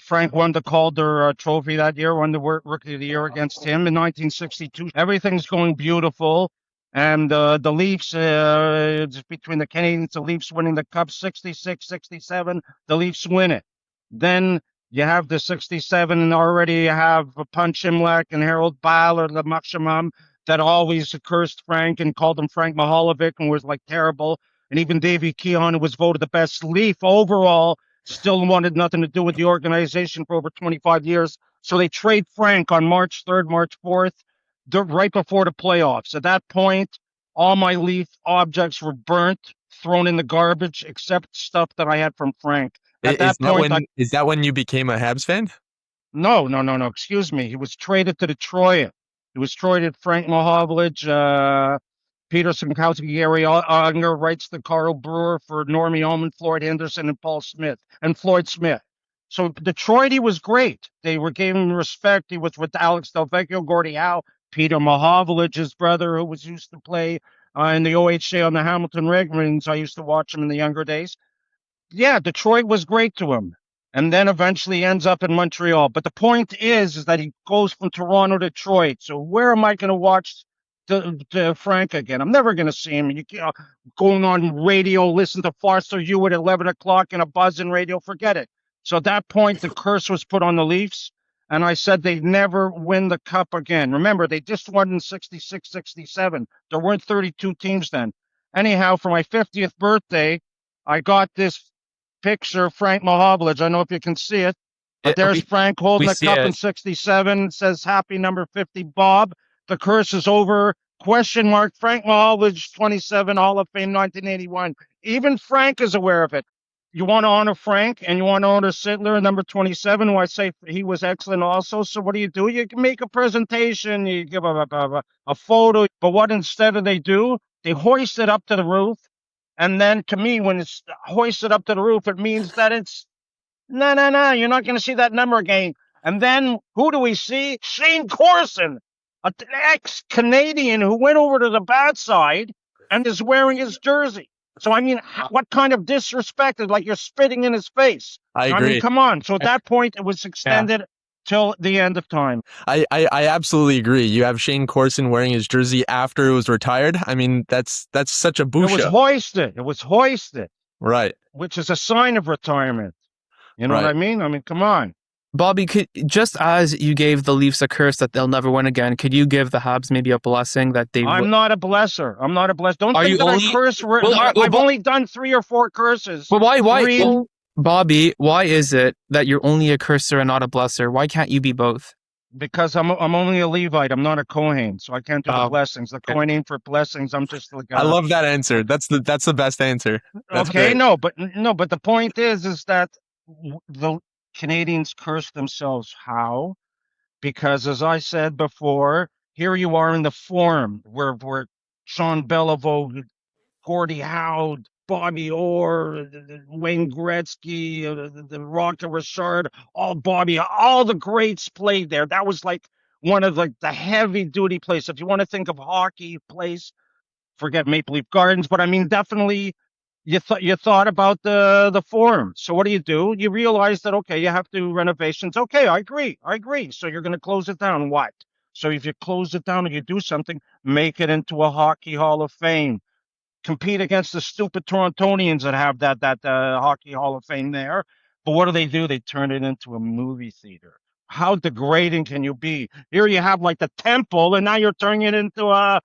Frank won the Calder Trophy that year, won the Rookie of the Year against him in 1962. Everything's going beautiful. And the Leafs, between the Canadiens, the Leafs winning the Cup 66, 67, the Leafs win it. Then you have the 67, and already you have Punch Imlach and Harold Ballard, the Makshamam, that always cursed Frank and called him Frank Mahalovic and was like terrible. And even Davey Keon, who was voted the best Leaf overall, still wanted nothing to do with the organization for over 25 years. So they trade Frank on March 3rd, March 4th, right before the playoffs. At that point, all my Leaf objects were burnt, thrown in the garbage, except stuff that I had from Frank. At that point, is that when you became a Habs fan? No. Excuse me. He was traded to Detroit. He was traded. Frank Mahovlich, Peter Sinkowski, Gary Unger writes the Carl Brewer for Normie Ullman, Floyd Henderson, and Paul Smith, and Floyd Smith. So Detroit, he was great. They were giving him respect. He was with Alex Delvecchio, Gordie Howe, Peter Mahovlich, his brother, who was used to play in the OHA on the Hamilton Red Wings. I used to watch him in the younger days. Yeah, Detroit was great to him, and then eventually ends up in Montreal. But the point is that he goes from Toronto to Detroit. So where am I going to watch the Frank again? I'm never going to see him. Going on radio, listen to Foster Hewitt at 11 o'clock in a buzzing radio, forget it. So at that point, the curse was put on the Leafs, and I said they'd never win the Cup again. Remember, they just won in 66, 67. There weren't 32 teams then. Anyhow, for my 50th birthday, I got this picture of Frank Mahovlich. I don't know if you can see it, but there's Frank holding the cup in 67. It says happy number 50, Bob. The curse is over. Question mark. Frank Mahovlich, 27, Hall of Fame, 1981. Even Frank is aware of it. You want to honor Frank and you want to honor Sittler, number 27, who I say he was excellent also. So what do? You can make a presentation, you give a photo, but what instead do? They hoist it up to the roof. And then to me, when it's hoisted up to the roof, it means that it's, no, you're not going to see that number again. And then who do we see? Shane Corson, an ex-Canadian who went over to the bad side and is wearing his jersey. So, I mean, what kind of disrespect is like you're spitting in his face? I agree. I mean, come on. So at that point, it was extended till the end of time. I absolutely agree. You have Shane Corson wearing his jersey after it was retired. I mean, that's such a It was busha. hoisted. It was hoisted, Right. which is a sign of retirement. You know what Right. I mean? I mean, come on. Bobby, just as you gave the Leafs a curse that they'll never win again, could you give the Habs maybe a blessing that they I'm not a blesser. I'm not a blesser. Don't Are think you that I only- curse. I've only done 3 or 4 curses. But why, Three- well, Bobby, why is it that you're only a cursor and not a blesser? Why can't you be both? Because I'm only a Levite. I'm not a Kohen, so I can't do the Oh, blessings. The Kohanim for blessings. I'm just like I love that answer. That's the best answer. That's okay. great. No, but the point is that the Canadians curse themselves. How? Because as I said before, here you are in the Forum where Sean Beliveau, Gordie Howe, Bobby Orr, Wayne Gretzky, the Rocket Richard, all the greats played there. That was like one of the heavy duty places. If you want to think of hockey place, forget Maple Leaf Gardens, but I mean definitely you thought about the Forum. So what do? You realize that okay, you have to do renovations. Okay, I agree. So you're going to close it down. What? So if you close it down and you do something, make it into a hockey Hall of Fame. Compete against the stupid Torontonians that have that hockey Hall of Fame there. But what do? They turn it into a movie theater. How degrading can you be? Here you have like the temple, and now you're turning it into a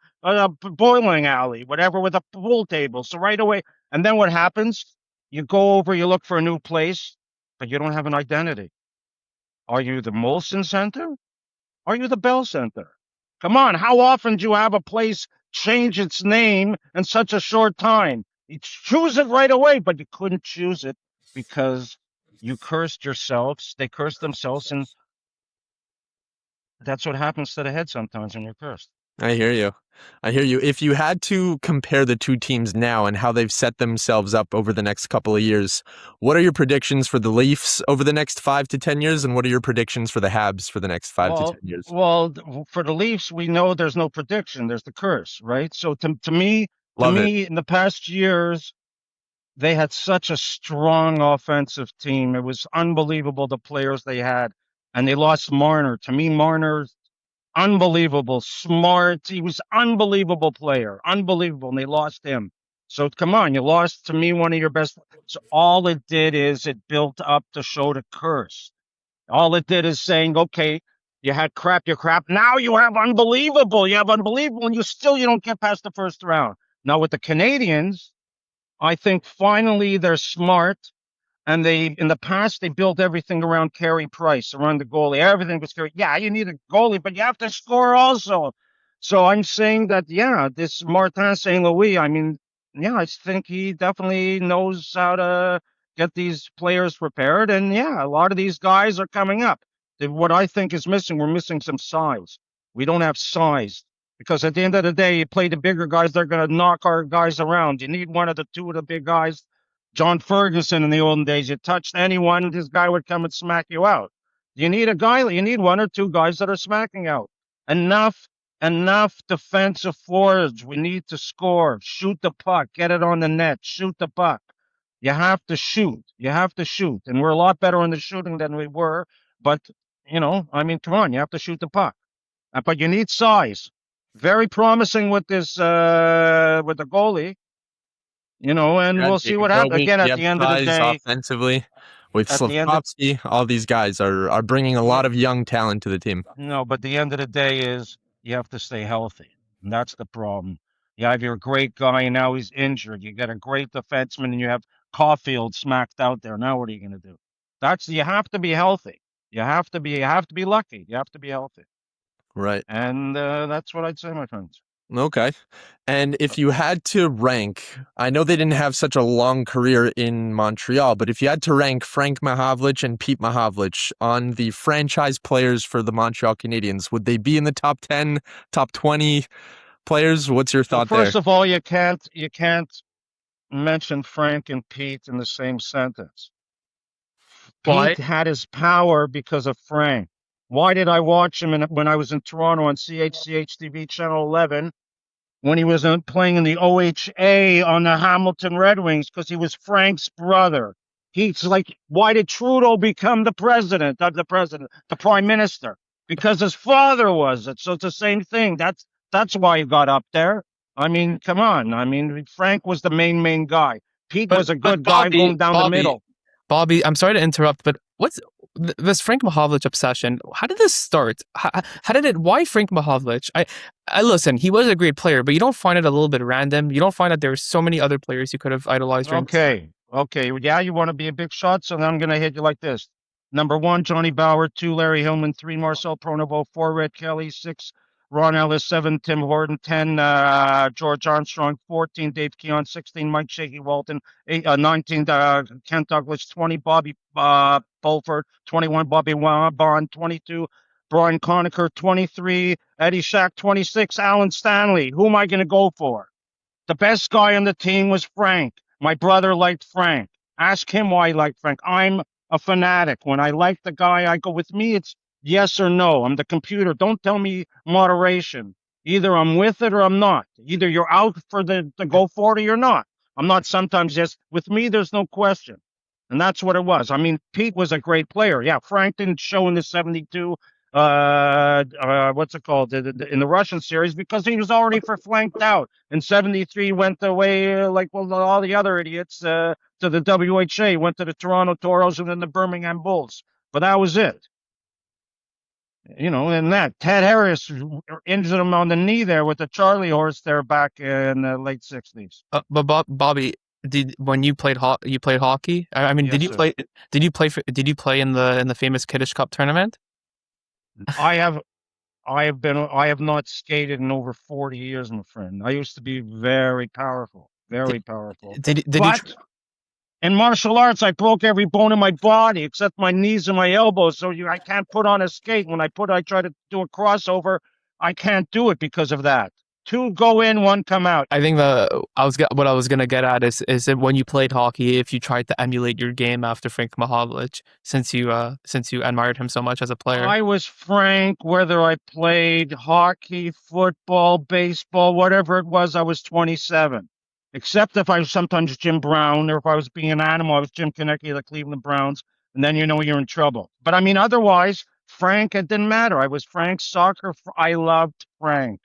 bowling alley, whatever, with a pool table. So right away, and then what happens? You go over, you look for a new place, but you don't have an identity. Are you the Molson Center? Are you the Bell Center? Come on, how often do you have a place change its name in such a short time? You choose it right away, but you couldn't choose it because you cursed yourselves. They cursed themselves, and that's what happens to the head sometimes when you're cursed. I hear you. If you had to compare the two teams now and how they've set themselves up over the next couple of years, what are your predictions for the Leafs over the next 5 to 10 years, and what are your predictions for the Habs for the next 5 to 10 years? Well, for the Leafs, we know there's no prediction. There's the curse, right? So to me, in the past years, they had such a strong offensive team. It was unbelievable the players they had, and they lost Marner. To me, Marner's unbelievable, smart. He was unbelievable player, unbelievable, and they lost him. So come on, you lost to me one of your best. So all it did is it built up the show to curse. All it did is saying, okay, you had crap, you're crap. Now you have unbelievable. You have unbelievable, and you don't get past the first round. Now with the Canadians, I think finally they're smart. And in the past, they built everything around Carey Price, around the goalie. Everything was Carey. Yeah, you need a goalie, but you have to score also. So I'm saying that, yeah, this Martin St. Louis, I mean, yeah, I think he definitely knows how to get these players prepared. And yeah, a lot of these guys are coming up. What I think is missing, we're missing some size. We don't have size. Because at the end of the day, you play the bigger guys, they're going to knock our guys around. You need one of the two of the big guys. John Ferguson in the olden days, you touched anyone, this guy would come and smack you out. You need one or two guys that are smacking out. Enough defensive forwards. We need to score, shoot the puck, get it on the net, shoot the puck. You have to shoot. And we're a lot better in the shooting than we were. But, I mean, come on, you have to shoot the puck. But you need size. Very promising with this, with the goalie. And we'll see what happens. Again, at the end of the day, offensively, with Slavkovsky, all these guys are bringing a lot of young talent to the team. No, but the end of the day is you have to stay healthy. And that's the problem. You have your great guy, and now he's injured. You got a great defenseman, and you have Caulfield smacked out there. Now what are you going to do? You have to be healthy. You have to be lucky. You have to be healthy. Right. And that's what I'd say, my friends. Okay. And if you had to rank, I know they didn't have such a long career in Montreal, but if you had to rank Frank Mahovlich and Pete Mahovlich on the franchise players for the Montreal Canadiens, would they be in the top 10, top 20 players? What's your thought there? First of all, you can't mention Frank and Pete in the same sentence. Pete had his power because of Frank. Why did I watch him when I was in Toronto on CHCH TV Channel 11 when he was playing in the OHA on the Hamilton Red Wings? Because he was Frank's brother. He's like, why did Trudeau become the prime minister? Because his father was it. So it's the same thing. That's why he got up there. I mean, come on. I mean, Frank was the main guy. Pete was a good guy going down the middle. Bobby, I'm sorry to interrupt, but what's this Frank Mahovlich obsession? How did this start? How did it? Why Frank Mahovlich? I listen. He was a great player, but you don't find it a little bit random. You don't find that there are so many other players you could have idolized. Okay. Yeah, you want to be a big shot, so then I'm gonna hit you like this. Number 1, Johnny Bauer. 2, Larry Hillman. 3, Marcel Pronovo. 4, Red Kelly. 6, Ron Ellis. 7, Tim Horton. 10, George Armstrong. 14, Dave Keon. 16, Mike Shaky Walton. 19, Kent Douglas. 20, Bobby Bulford. 21, Bobby Bond. 22, Brian Conacher. 23, Eddie Shack. 26, Alan Stanley. Who am I going to go for? The best guy on the team was Frank. My brother liked Frank. Ask him why he liked Frank. I'm a fanatic. When I like the guy, I go with me. It's yes or no. I'm the computer. Don't tell me moderation. Either I'm with it or I'm not. Either you're out for the go for it or you're not. I'm not sometimes just with me. There's no question. And that's what it was. I mean, Pete was a great player. Yeah, Frank didn't show in the 72. What's it called in the Russian series because he was already flanked out. In 73 went away like all the other idiots to the WHA, went to the Toronto Toros and then the Birmingham Bulls. But that was it. You know, and that Ted Harris injured him on the knee there with the Charlie horse there back in the late 60s. But Bobby, when you played hockey? I mean, Yes, did you play in the famous Kiddish Cup tournament? I have not skated in over 40 years, my friend. I used to be very powerful, powerful. But in martial arts, I broke every bone in my body except my knees and my elbows. So I can't put on a skate. When I try to do a crossover, I can't do it because of that. 2 go in, 1 come out. I think what I was gonna get at is that when you played hockey, if you tried to emulate your game after Frank Mahovlich, since you admired him so much as a player. I was Frank, whether I played hockey, football, baseball, whatever it was. I was 27. Except if I was sometimes Jim Brown, or if I was being an animal, I was Jim Konecki of the Cleveland Browns, and then you're in trouble. But I mean, otherwise, Frank, it didn't matter. I was Frank soccer. I loved Frank.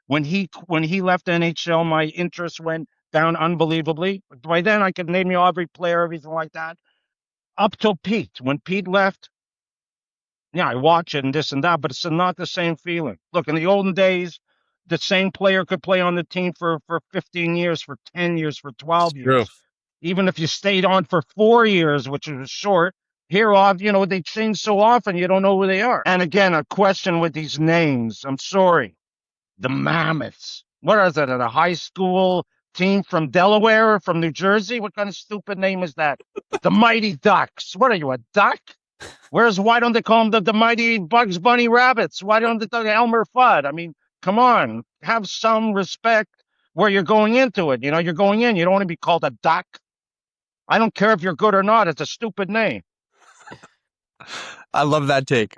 When he left NHL, my interest went down unbelievably. By then, I could name you every player, everything like that. Up till Pete. When Pete left, yeah, I watch it and this and that, but it's not the same feeling. Look, in the olden days, the same player could play on the team for 15 years, for 10 years, for 12 years. True. Even if you stayed on for 4 years, which was short, they change so often, you don't know who they are. And again, a question with these names. I'm sorry. The Mammoths. What is that? A high school team from Delaware or from New Jersey? What kind of stupid name is that? The Mighty Ducks. What are you, a duck? Why don't they call them the Mighty Bugs Bunny Rabbits? Why don't they call Elmer Fudd? I mean, come on. Have some respect where you're going into it. You're going in. You don't want to be called a duck. I don't care if you're good or not. It's a stupid name. I love that take.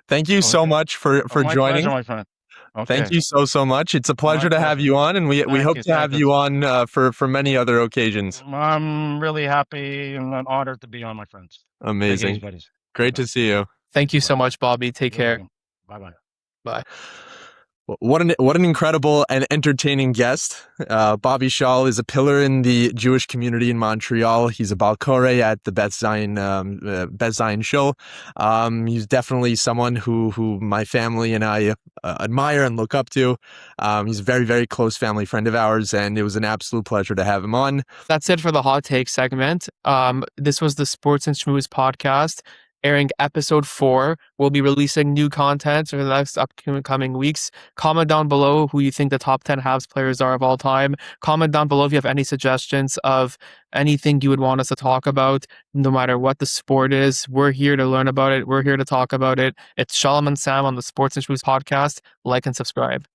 Thank you so much for joining. Pleasure, my friend. Okay. Thank you so much. It's a pleasure to have you on, and we hope to have you on for many other occasions. I'm really happy and honored to be on, my friends. Amazing. Great to see you. Thank you so much, Bobby. Take care. Bye-bye. Bye. What an incredible and entertaining guest. Bobby Shaw is a pillar in the Jewish community in Montreal. He's a Balkore at the Beth Zion show. He's definitely someone who my family and I admire and look up to. He's a very, very close family friend of ours, and it was an absolute pleasure to have him on. That's it for the hot take segment. This was the Sports and Schmooze podcast, airing episode 4. We'll be releasing new content for the next upcoming weeks. Comment down below who you think the top 10 Habs players are of all time. Comment down below if you have any suggestions of anything you would want us to talk about, no matter what the sport is. We're here to learn about it. We're here to talk about it. It's Shalom and Sam on the Sports and Schmooze podcast. Like and subscribe.